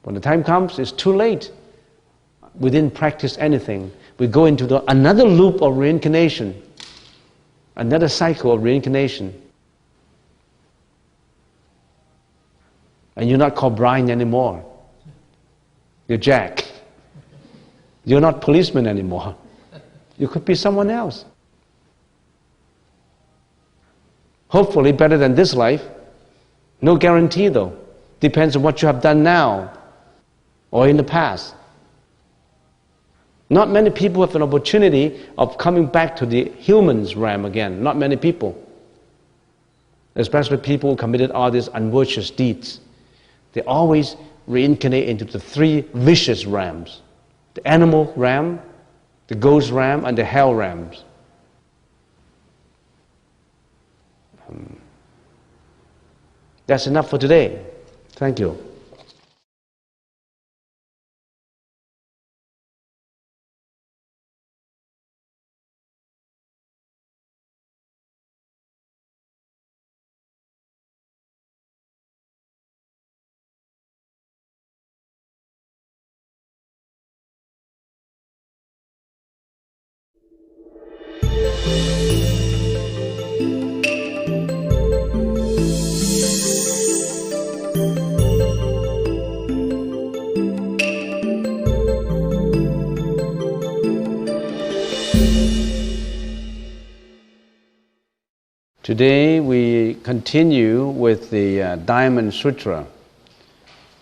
When the time comes, it's too late. We didn't practice anything. We go into another loop of reincarnation, another cycle of reincarnation. And you're not called blind anymore. You're Jack. You're not policeman anymore. You could be someone else. Hopefully better than this life. No guarantee though. Depends on what you have done now or in the past. Not many people have an opportunity of coming back to the human's realm again. Not many people. Especially people who committed all these unvirtuous deeds. They always reincarnate into the three vicious realms. The animal realm, the ghost realm, and the hell realms. That's enough for today. Thank you. Today we continue with the Diamond Sutra,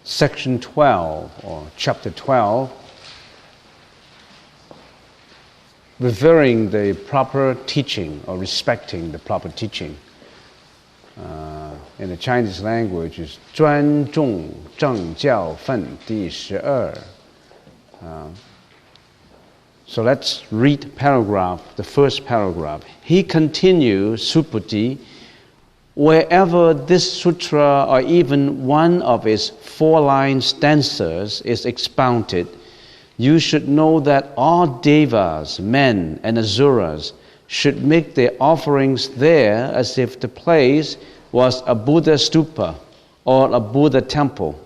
section 12 or chapter 12, revering the proper teaching or respecting the proper teaching. In the Chinese language is 尊重正教分第12. So let's read the first paragraph. He continues, Subhuti, wherever this sutra or even one of its 4-line stanzas is expounded, you should know that all devas, men and asuras, should make their offerings there as if the place was a Buddha stupa or a Buddha temple.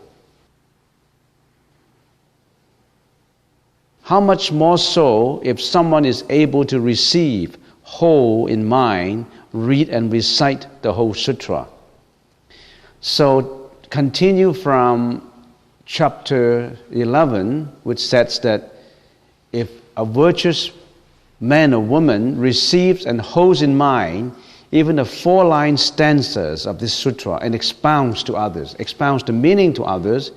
How much more so if someone is able to receive whole in mind, read and recite the whole sutra. So continue from chapter 11, which says that if a virtuous man or woman receives and holds in mind even the 4-line stanzas of this sutra and expounds to others, expounds the meaning to others,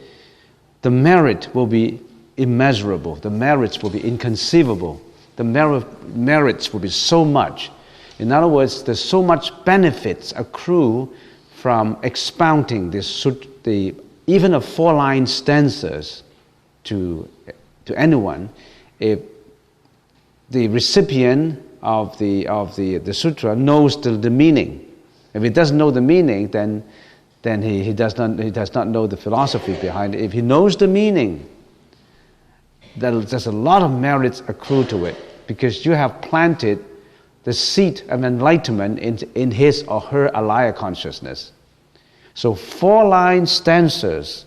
the merit will be immeasurable. The merits will be inconceivable. The merits will be so much. In other words, there's so much benefits accrue from expounding this even the 4-line stanzas to anyone. If the recipient of the sutra knows the meaning. If he doesn't know the meaning, then he does not know the philosophy behind it. If he knows the meaning, there's a lot of merits accrue to it, because you have planted the seed of enlightenment in his or her alaya consciousness. So 4-line stanzas.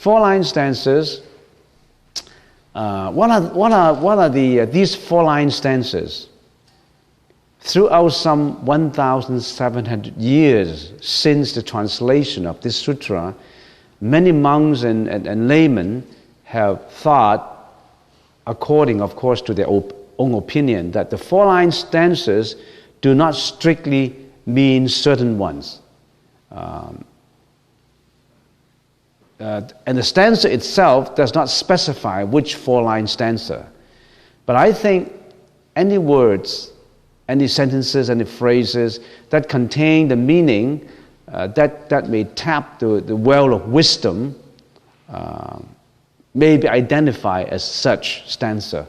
4-line stanzas. What are these 4-line stanzas? Throughout some 1,700 years since the translation of this sutra, many monks and laymen have thought, according, of course, to their own opinion, that the 4-line stanzas do not strictly mean certain ones. And the stanza itself does not specify which 4-line stanza. But I think any words, any sentences, any phrases that contain the meaning that may tap the well of wisdom may be identified as such stanza.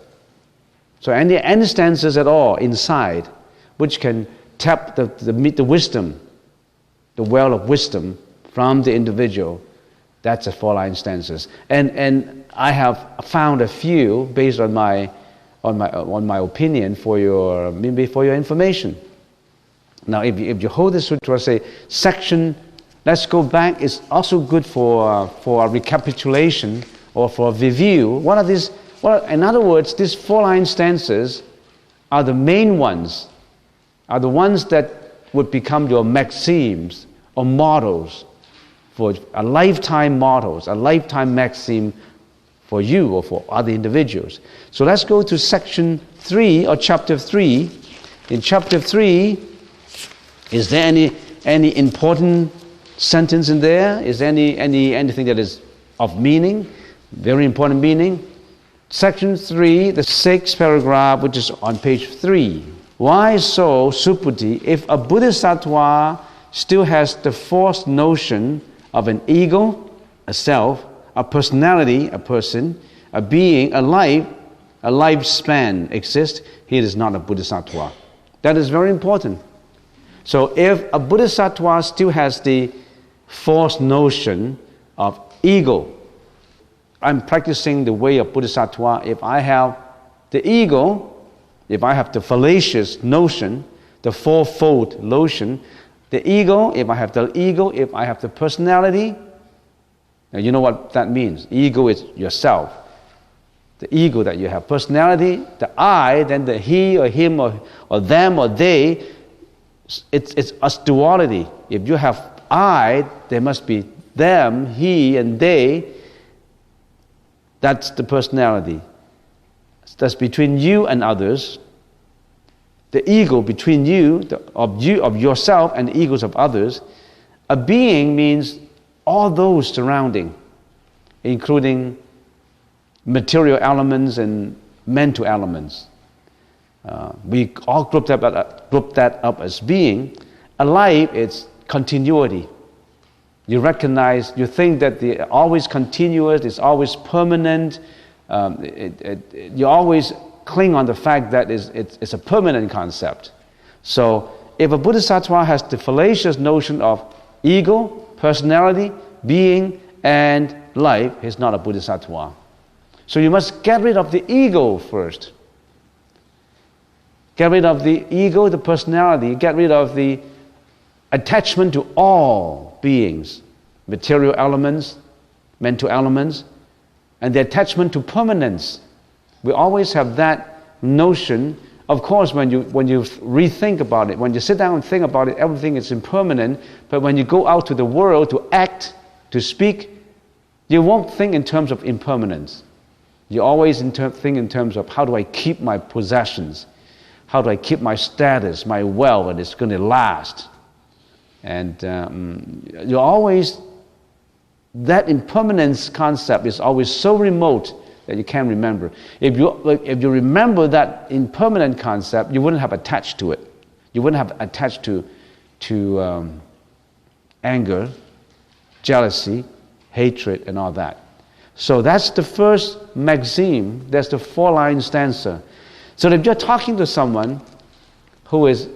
So any stanzas at all inside which can tap the wisdom, the well of wisdom from the individual, that's a 4-line stanzas. And I have found a few based on my opinion for your information. Now, if you hold the sutra, say section, let's go back, is also good for a recapitulation or for a review. One of these, in other words, these 4-line stanzas are the main ones, are the ones that would become your maxims or models for a lifetime mottos, a lifetime maxim for you or for other individuals. So let's go to section 3 or chapter 3. In chapter 3, is there any important sentence in there? Is there anything that is of meaning? Very important meaning. Section 3, the 6th paragraph, which is on page 3. Why so, Subhuti, if a bodhisattva still has the false notion of an ego, a self, a personality, a person, a being, a life, a lifespan exists, he is not a bodhisattva. That is very important. So if a bodhisattva still has the false notion of ego, I'm practicing the way of bodhisattva. If I have the ego, if I have the fallacious notion, the fourfold notion, the ego, if I have the ego, if I have the personality, now you know what that means. Ego is yourself. The ego that you have. Personality, the I, then the he or him or them or they, it's a duality. If you have I, there must be them, he and they. That's the personality. That's between you and others. The ego between you, of yourself and the egos of others. A being means all those surrounding, including material elements and mental elements. We all group that up as being. A life is continuity. You recognize, you think that it's always continuous, it's always permanent. You always cling on the fact that it's a permanent concept. So if a bodhisattva has the fallacious notion of ego, personality, being, and life, he's not a bodhisattva. So you must get rid of the ego first. Get rid of the ego, the personality, get rid of the attachment to all beings, material elements, mental elements, and the attachment to permanence. We always have that notion. Of course, when you rethink about it, when you sit down and think about it, everything is impermanent. But when you go out to the world to act, to speak, you won't think in terms of impermanence. You always think in terms of how do I keep my possessions? How do I keep my status, my wealth, and it's going to last? And you always, that impermanence concept is always so remote that you can't remember. If you remember that impermanent concept, you wouldn't have attached to it. You wouldn't have attached to anger, jealousy, hatred, and all that. So that's the first maxim. That's the 4-line stanza. So if you're talking to someone who is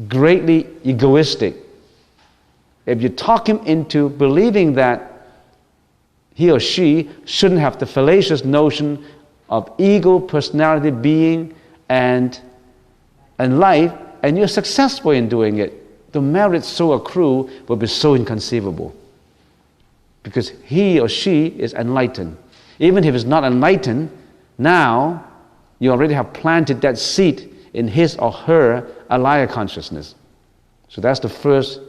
greatly egoistic, if you talk him into believing that he or she shouldn't have the fallacious notion of ego, personality, being, and life, and you're successful in doing it, the merits so accrue will be so inconceivable. Because he or she is enlightened. Even if it's not enlightened, now you already have planted that seed in his or her alaya consciousness. So that's the first,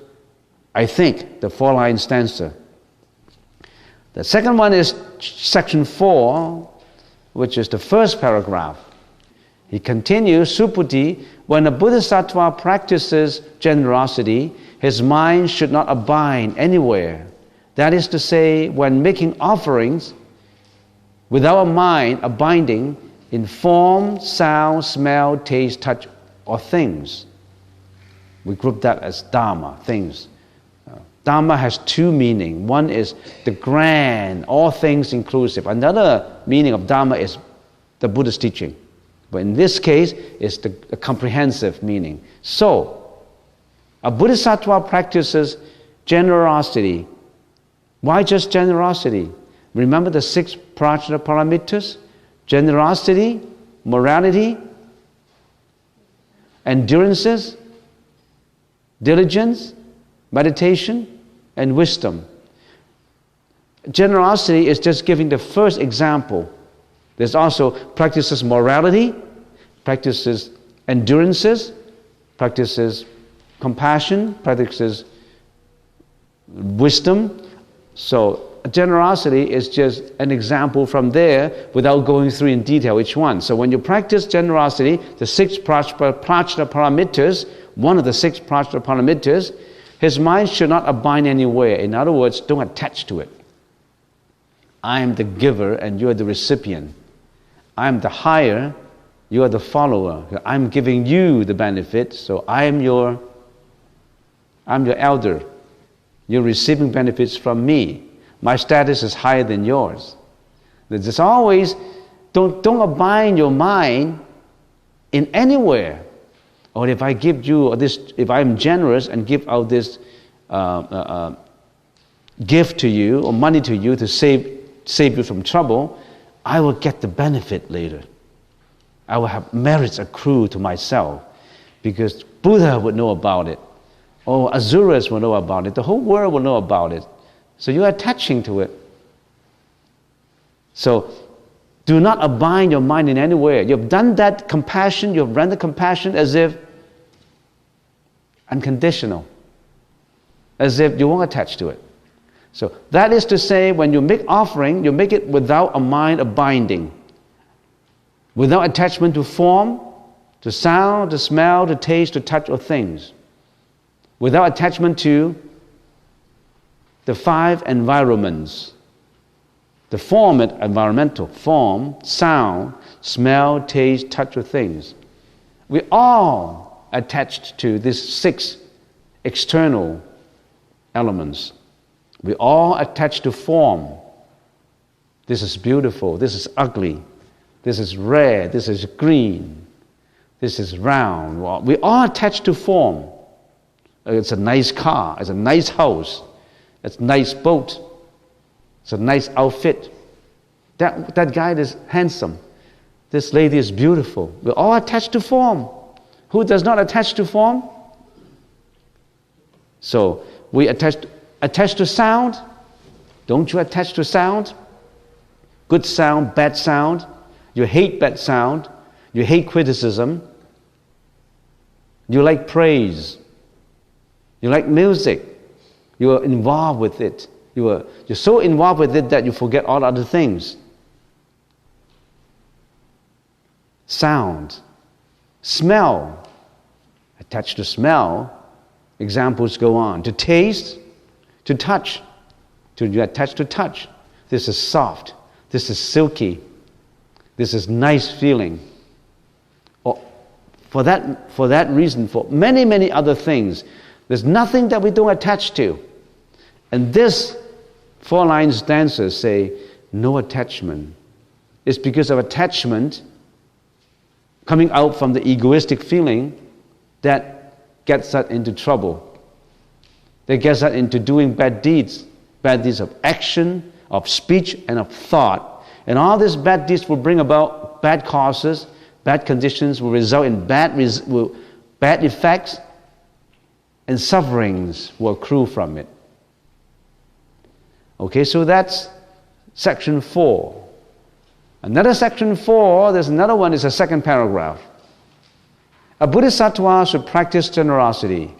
I think, the 4-line stanza. The second one is section 4, which is the first paragraph. He continues, Subhuti, when a bodhisattva practices generosity, his mind should not abide anywhere. That is to say, when making offerings, without a mind abiding in form, sound, smell, taste, touch, or things. We group that as Dharma, things. Dharma has two meanings. One is the grand, all things inclusive. Another meaning of Dharma is the Buddha's teaching. But in this case, it's the comprehensive meaning. So, a bodhisattva practices generosity. Why just generosity? Remember the 6 prajna paramitas? Generosity, morality, endurances, diligence, meditation, and wisdom. Generosity is just giving the first example. There's also practices morality, practices endurances, practices compassion, practices wisdom. So generosity is just an example from there without going through in detail each one. So when you practice generosity, the 6 prajna paramitas, one of the 6 prajna paramitas, his mind should not abide anywhere. In other words, don't attach to it. I am the giver and you are the recipient. I am the higher, you are the follower. I'm giving you the benefit, so I'm your elder. You're receiving benefits from me. My status is higher than yours. There's always, don't abide your mind in anywhere. Or if I give you this, if I'm generous and give out this gift to you or money to you to save you from trouble, I will get the benefit later. I will have merits accrue to myself because Buddha would know about it, or Asuras will know about it, the whole world will know about it. So you're attaching to it. So do not abide your mind in anywhere. You've done that compassion, you've rendered compassion as if unconditional, as if you won't attach to it. So that is to say, when you make offering, you make it without a mind of binding, without attachment to form, to sound, to smell, to taste, to touch, or things, without attachment to the 5 environments, the form, environmental, form, sound, smell, taste, touch, or things. We all attached to these 6 external elements. We all attach to form. This is beautiful, this is ugly, this is red, this is green, this is round. We all attach to form. It's a nice car, it's a nice house, it's a nice boat, it's a nice outfit. That guy is handsome. This lady is beautiful. We all attach to form. Who does not attach to form? So we attach to sound. Don't you attach to sound? Good sound, bad sound. You hate bad sound. You hate criticism. You like praise. You like music. You are involved with it. You're so involved with it that you forget all other things. Sound. Smell. Attached to smell. Examples go on. To taste. To touch. You attach to touch. This is soft. This is silky. This is nice feeling. Or for that reason, for many, many other things, there's nothing that we don't attach to. And this 4-line stanzas say, no attachment. It's because of attachment coming out from the egoistic feeling that gets us into trouble. That gets us into doing bad deeds of action, of speech, and of thought. And all these bad deeds will bring about bad causes, bad conditions, will result in bad effects, and sufferings will accrue from it. Okay, so that's section 4. Another section 4, there's another one, is the second paragraph. A bodhisattva should practice generosity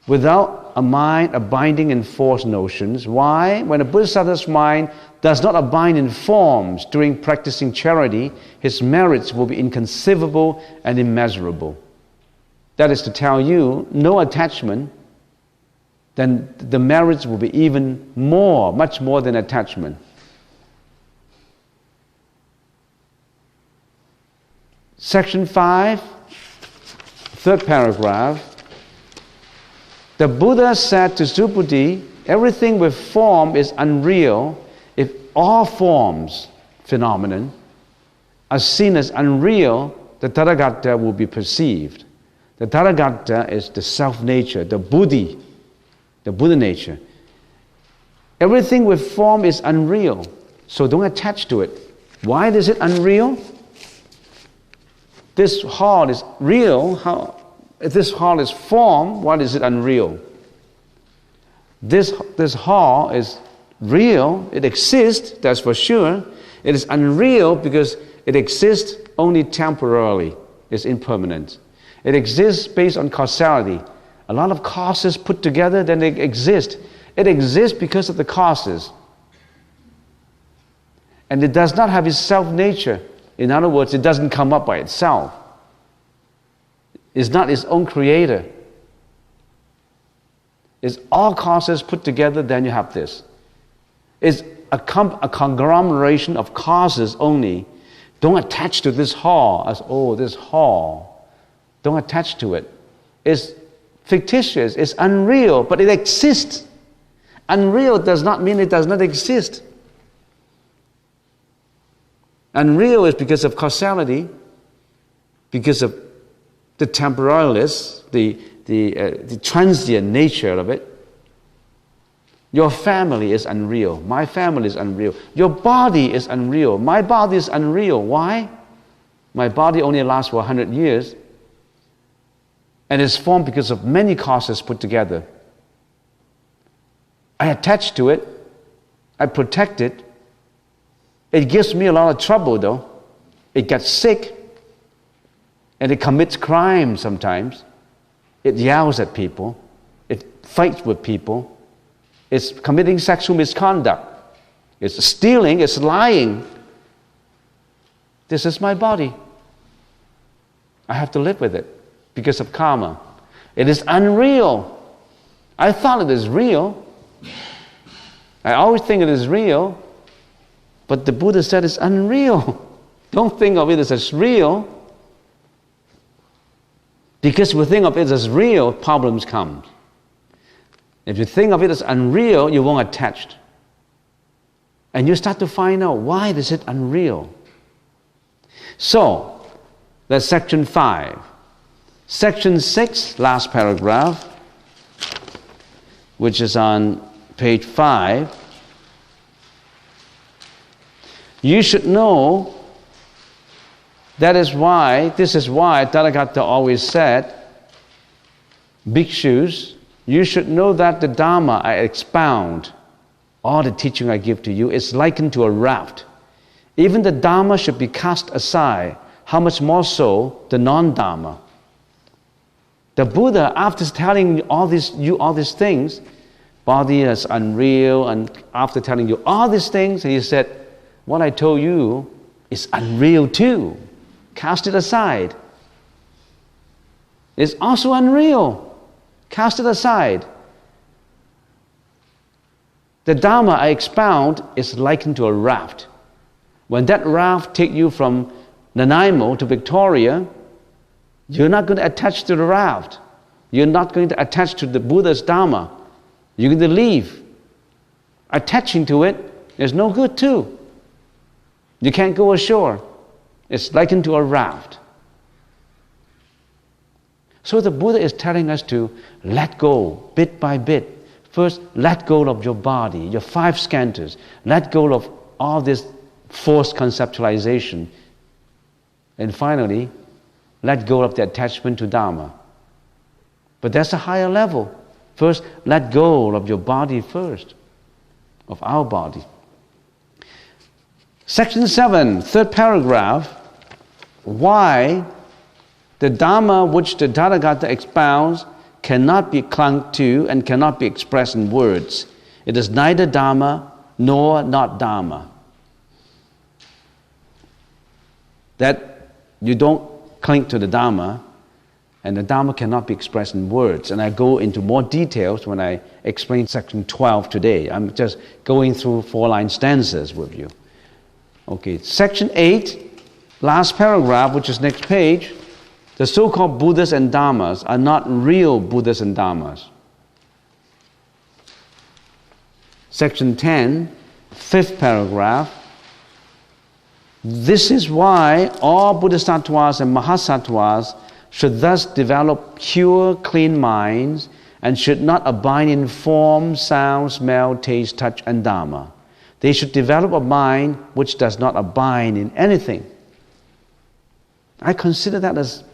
without a mind abiding in false notions. Why? When a bodhisattva's mind does not abide in forms during practicing charity, his merits will be inconceivable and immeasurable. That is to tell you, no attachment, then the merits will be even more, much more than attachment. Section 5, third paragraph. The Buddha said to Subhuti, everything with form is unreal. If all forms, phenomenon, are seen as unreal, the Tathagata will be perceived. The Tathagata is the self-nature, the Buddhi, the Buddha nature. Everything with form is unreal, so don't attach to it. Why is it unreal? This hall is real. If this hall is form, why is it unreal? This hall is real, it exists, that's for sure. It is unreal because it exists only temporarily, it's impermanent. It exists based on causality. a lot of causes put together, then they exist. It exists because of the causes. And it does not have its self-nature. In other words, it doesn't come up by itself. It's not its own creator. It's all causes put together, then you have this. It's a conglomeration of causes only. Don't attach to this hall as, oh, this hall. Don't attach to it. It's fictitious, it's unreal, but it exists. Unreal does not mean it does not exist. Unreal is because of causality, because of the temporalness, the transient nature of it. Your family is unreal. My family is unreal. Your body is unreal. My body is unreal. Why? My body only lasts for 100 years. And it's formed because of many causes put together. I attach to it. I protect it. It gives me a lot of trouble though. It gets sick. And it commits crime sometimes. It yells at people. It fights with people. It's committing sexual misconduct. It's stealing. It's lying. This is my body. I have to live with it because of karma. It is unreal. I thought it is real. I always think it is real. But the Buddha said it's unreal. Don't think of it as real. Because if you think of it as real, problems come. If you think of it as unreal, you won't attach. And you start to find out why is it unreal. So, that's section 5. Section 6, last paragraph, which is on page 5. You should know, this is why Tathagata always said, bhikshus, you should know that the Dharma I expound, all the teaching I give to you, is likened to a raft. Even the Dharma should be cast aside. How much more so the non-Dharma? The Buddha, after telling all these things, body is unreal, and after telling you all these things, he said, what I told you is unreal too. Cast it aside. It's also unreal. Cast it aside. The Dharma I expound is likened to a raft. When that raft takes you from Nanaimo to Victoria, you're not going to attach to the raft. You're not going to attach to the Buddha's Dharma. You're going to leave. Attaching to it is no good too. You can't go ashore. It's likened to a raft. So the Buddha is telling us to let go bit by bit. First, let go of your body, your 5 skandhas. Let go of all this forced conceptualization. And finally, let go of the attachment to Dharma. But that's a higher level. First, let go of your body first, of our body. Section 7, third paragraph, why the Dharma which the Tathagata expounds cannot be clung to and cannot be expressed in words. It is neither Dharma nor not Dharma. That you don't cling to the Dharma, and the Dharma cannot be expressed in words. And I go into more details when I explain section 12 today. I'm just going through 4-line stanzas with you. Okay, section 8, last paragraph, which is next page. The so-called Buddhas and Dharmas are not real Buddhas and Dharmas. Section 10, 5th paragraph. This is why all Bodhisattvas and Mahasattvas should thus develop pure, clean minds and should not abide in form, sound, smell, taste, touch, and Dharma. They should develop a mind which does not abide in anything. I consider that as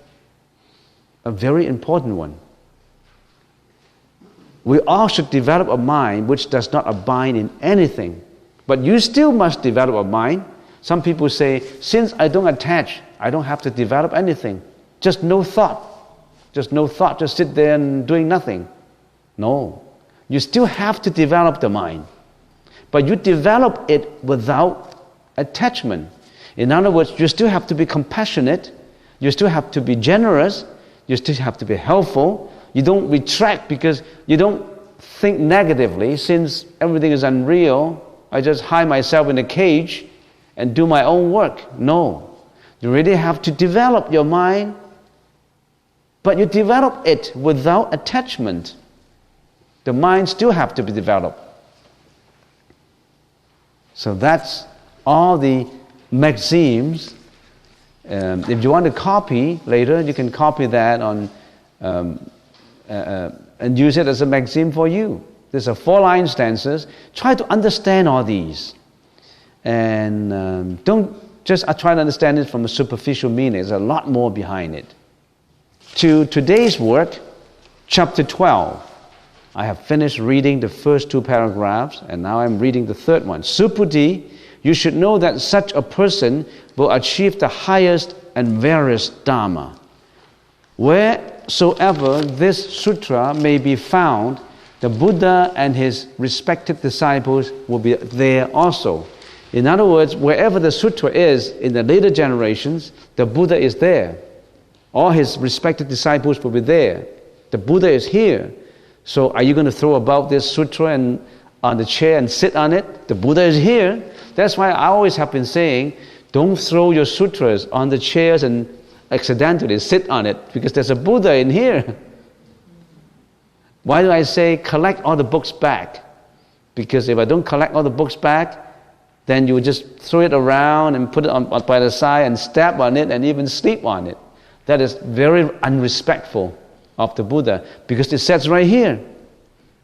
a very important one. We all should develop a mind which does not abide in anything. But you still must develop a mind. Some people say, since I don't attach, I don't have to develop anything. Just no thought. just no thought, just sit there and doing nothing. No. You still have to develop the mind. But you develop it without attachment. In other words, you still have to be compassionate, you still have to be generous, you still have to be helpful. You don't retract because you don't think negatively. Since everything is unreal, I just hide myself in a cage and do my own work. No. You really have to develop your mind, but you develop it without attachment. The mind still have to be developed. So that's all the maxims. If you want to copy later, you can copy that on and use it as a maxim for you. These are 4-line stanzas. Try to understand all these. And don't just try to understand it from a superficial meaning. There's a lot more behind it. To today's work, chapter 12. I have finished reading the first 2 paragraphs, and now I'm reading the third one. Suputi, you should know that such a person will achieve the highest and various Dharma. Wheresoever this sutra may be found, the Buddha and his respective disciples will be there also. In other words, wherever the sutra is in the later generations, the Buddha is there. All his respective disciples will be there. The Buddha is here. So are you going to throw about this sutra and on the chair and sit on it? The Buddha is here. That's why I always have been saying, don't throw your sutras on the chairs and accidentally sit on it, because there's a Buddha in here. Why do I say collect all the books back? Because if I don't collect all the books back, then you would just throw it around and put it on by the side and step on it and even sleep on it. That is very unrespectful of the Buddha, because it says right here,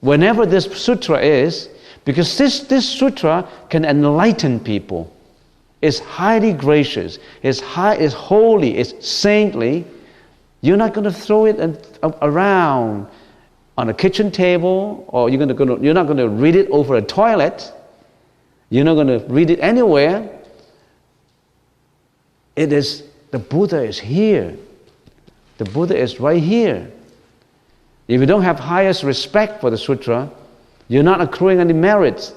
whenever this sutra is, because this sutra can enlighten people. It's highly gracious, it's holy, it's saintly. You're not going to throw it around on a kitchen table, or you're not going to read it over a toilet. You're not going to read it anywhere. It is, the Buddha is here. The Buddha is right here. If you don't have highest respect for the sutra, you're not accruing any merits.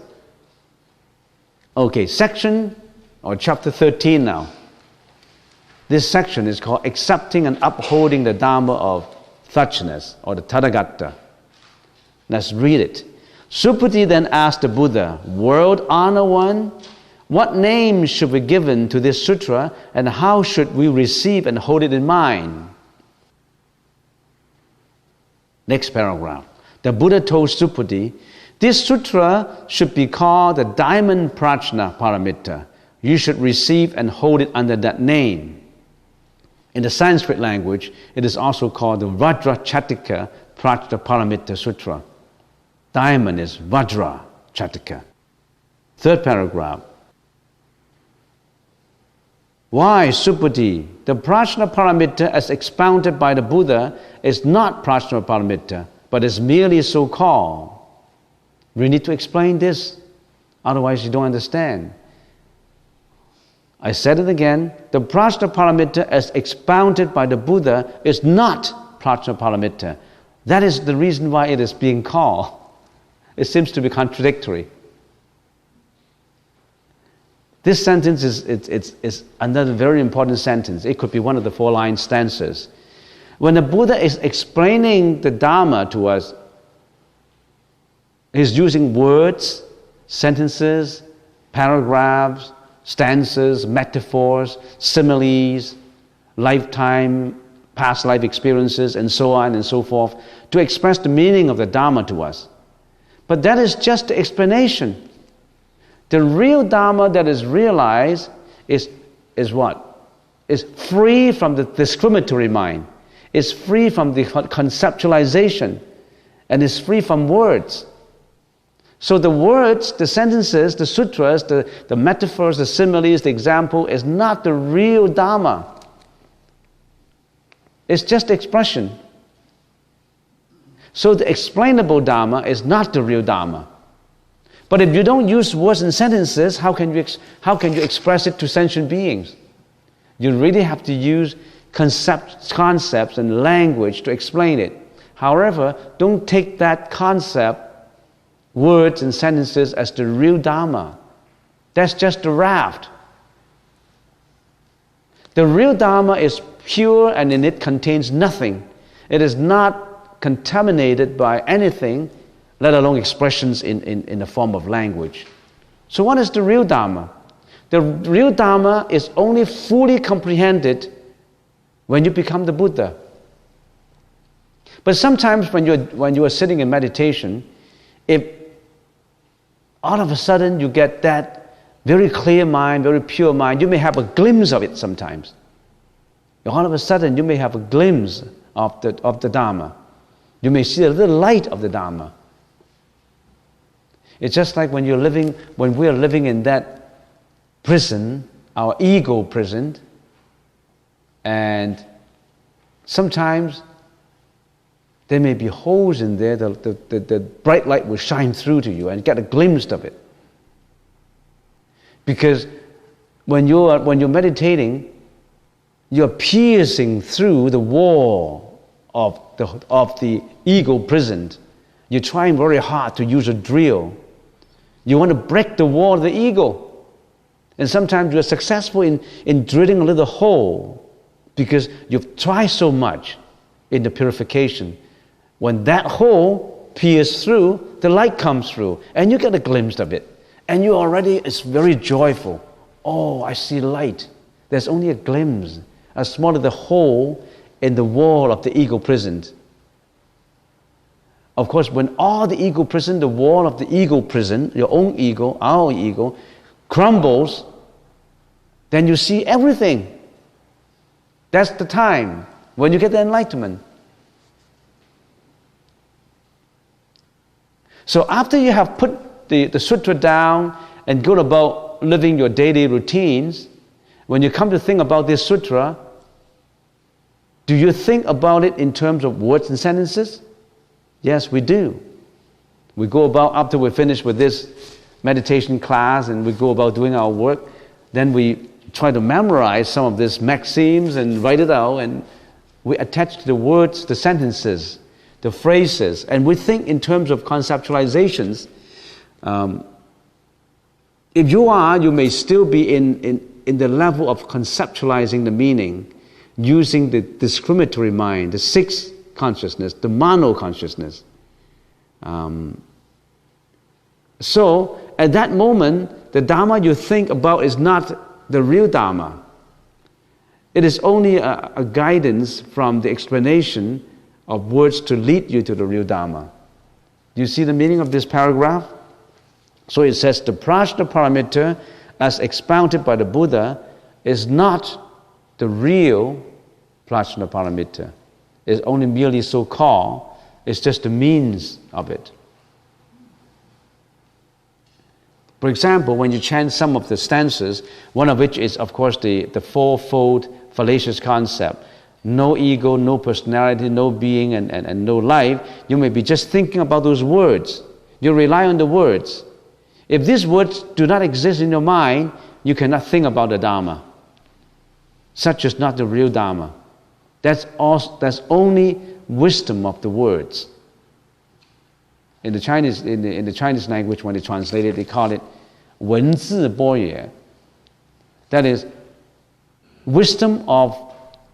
Okay, section or chapter 13 now. This section is called Accepting and Upholding the Dharma of Suchness, or the Tathagata. Let's read it. Suputi then asked the Buddha, World Honor One, what name should be given to this sutra, and how should we receive and hold it in mind? Next paragraph. The Buddha told Suputi, this sutra should be called the Diamond Prajna Paramitta. You should receive and hold it under that name. In the Sanskrit language, it is also called the Vajra Chatika Prajna Paramitta Sutra. Diamond is Vajra Chatika. Third paragraph. Why, Suputi? The Prajna Paramitta as expounded by the Buddha is not Prajna Paramitta, but is merely so called. We need to explain this, otherwise you don't understand. I said it again, the Prajna Paramitta as expounded by the Buddha is not Prajna Paramitta. That is the reason why it is being called. It seems to be contradictory. This sentence is another very important sentence. It could be one of the 4-line stanzas. When the Buddha is explaining the Dharma to us, he's using words, sentences, paragraphs, stanzas, metaphors, similes, lifetime, past life experiences, and so on and so forth, to express the meaning of the Dharma to us. But that is just the explanation. The real Dharma that is realized is what? Is free from the discriminatory mind, is free from the conceptualization, and is free from words. So the words, the sentences, the sutras, the metaphors, the similes, the example is not the real Dharma. It's just expression. So the explainable Dharma is not the real Dharma. But if you don't use words and sentences, how can you express it to sentient beings? You really have to use concepts and language to explain it. However, don't take that concept, words and sentences as the real Dharma. That's just a raft. The real Dharma is pure and in it contains nothing. It is not contaminated by anything, let alone expressions in the form of language. So what is the real Dharma? The real Dharma is only fully comprehended when you become the Buddha. But sometimes when you are sitting in meditation, if all of a sudden you get that very clear mind, very pure mind, you may have a glimpse of it sometimes. All of a sudden you may have a glimpse of the Dharma. You may see a little light of the Dharma. It's just like when we are living in that prison, our ego prison, and sometimes there may be holes in there, the bright light will shine through to you and get a glimpse of it. Because when you're meditating, you're piercing through the wall of the ego prison. You're trying very hard to use a drill. You want to break the wall of the ego. And sometimes you're successful in drilling a little hole because you've tried so much in the purification. When that hole pierces through, the light comes through, and you get a glimpse of it. And you already, it's very joyful. Oh, I see light. There's only a glimpse, as small as the hole in the wall of the ego prison. Of course, when all the ego prison, the wall of the ego prison, your own ego, our ego, crumbles, then you see everything. That's the time when you get the enlightenment. So after you have put the sutra down and go about living your daily routines, when you come to think about this sutra, do you think about it in terms of words and sentences? Yes, we do. We go about, after we finish with this meditation class and we go about doing our work, then we try to memorize some of these maxims and write it out, and we attach the words, the sentences, the phrases, and we think in terms of conceptualizations. If you may still be in the level of conceptualizing the meaning using the discriminatory mind, the sixth consciousness, the mano consciousness. So at that moment, the Dharma you think about is not the real Dharma. It is only a guidance from the explanation of words to lead you to the real Dharma. Do you see the meaning of this paragraph? So it says, the prajna paramita, as expounded by the Buddha, is not the real prajna paramita. It's only merely so-called. It's just the means of it. For example, when you chant some of the stanzas, one of which is, of course, the fourfold fallacious concept, no ego, no personality, no being, and no life, you may be just thinking about those words. You rely on the words. If these words do not exist in your mind, you cannot think about the Dharma. Such is not the real Dharma. That's only wisdom of the words. In the Chinese language, when they translate it, they call it 文字般若. That is wisdom of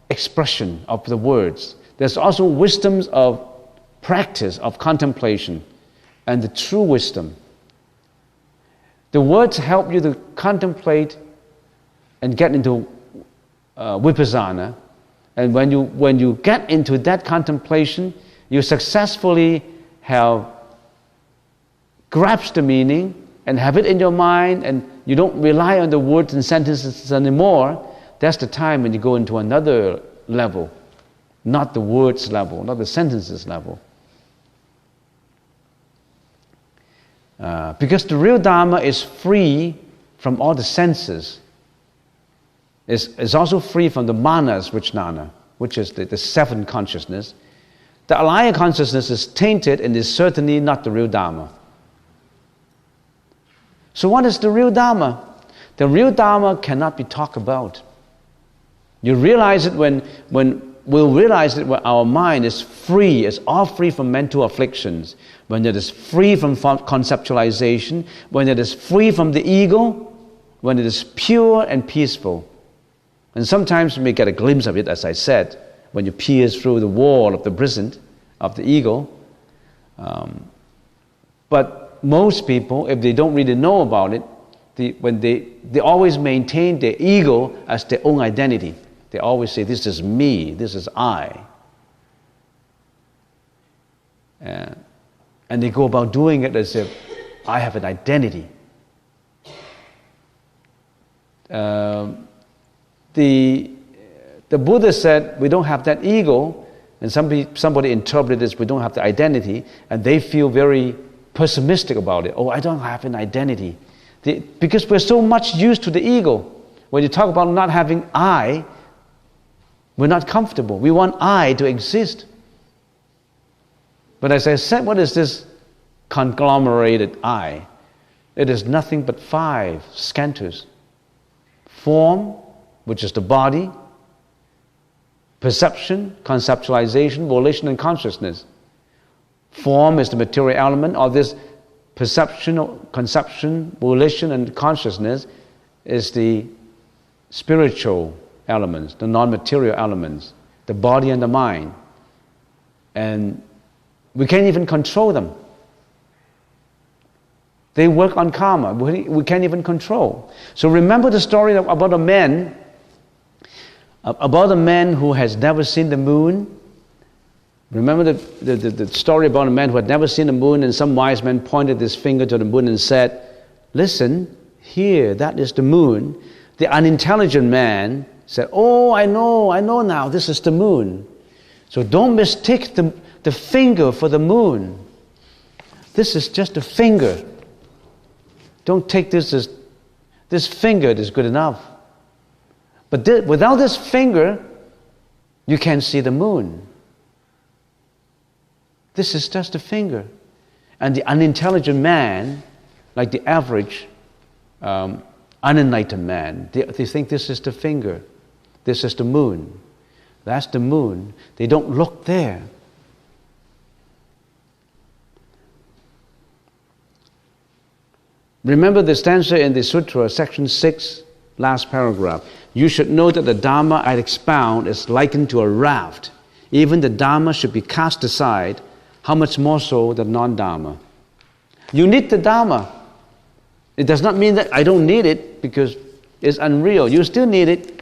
expression of the words. There's also wisdoms of practice, of contemplation, and the true wisdom. The words help you to contemplate and get into vipassana. And when you get into that contemplation, you successfully have grasped the meaning and have it in your mind, and you don't rely on the words and sentences anymore. That's the time when you go into another level, not the words level, not the sentences level. Because the real Dharma is free from all the senses. It's also free from the manas, which is the seven consciousness. The alaya consciousness is tainted and is certainly not the real Dharma. So what is the real Dharma? The real Dharma cannot be talked about. You realize it when we'll realize it when our mind is free, it's all free from mental afflictions, when it is free from conceptualization, when it is free from the ego, when it is pure and peaceful. And sometimes you may get a glimpse of it, as I said, when you pierce through the wall of the prison of the ego. But most people, if they don't really know about it, they always maintain their ego as their own identity. They always say, this is me, this is I. And they go about doing it as if I have an identity. The Buddha said we don't have that ego, and somebody interpreted this, we don't have the identity, and they feel very pessimistic about it. Oh, I don't have an identity. Because we're so much used to the ego. When you talk about not having I, we're not comfortable. We want I to exist. But as I said, what is this conglomerated I? It is nothing but 5 scantos. Form, which is the body, perception, conceptualization, volition, and consciousness. Form is the material element of this perception, conception, volition, and consciousness is the spiritual elements, the non-material elements, the body and the mind. And we can't even control them. They work on karma. We can't even control. So remember the story about a man who has never seen the moon. Remember the story about a man who had never seen the moon, and some wise man pointed his finger to the moon and said, listen, here, that is the moon. The unintelligent man said, oh, I know now, this is the moon. So don't mistake the finger for the moon. This is just a finger. Don't take this as, this finger is good enough. But without this finger, you can't see the moon. This is just a finger. And the unintelligent man, like the average unenlightened man, they think this is the finger. This is the moon. That's the moon. They don't look there. Remember the stanza in the Sutra, section 6, last paragraph. You should know that the Dharma I expound is likened to a raft. Even the Dharma should be cast aside. How much more so the non-Dharma? You need the Dharma. It does not mean that I don't need it because it's unreal. You still need it.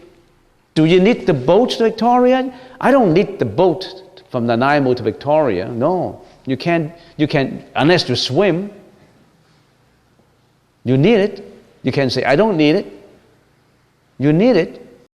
Do you need the boat to Victoria? I don't need the boat from Nanaimo to Victoria. No. You can't, unless you swim. You need it. You can say, I don't need it. You need it.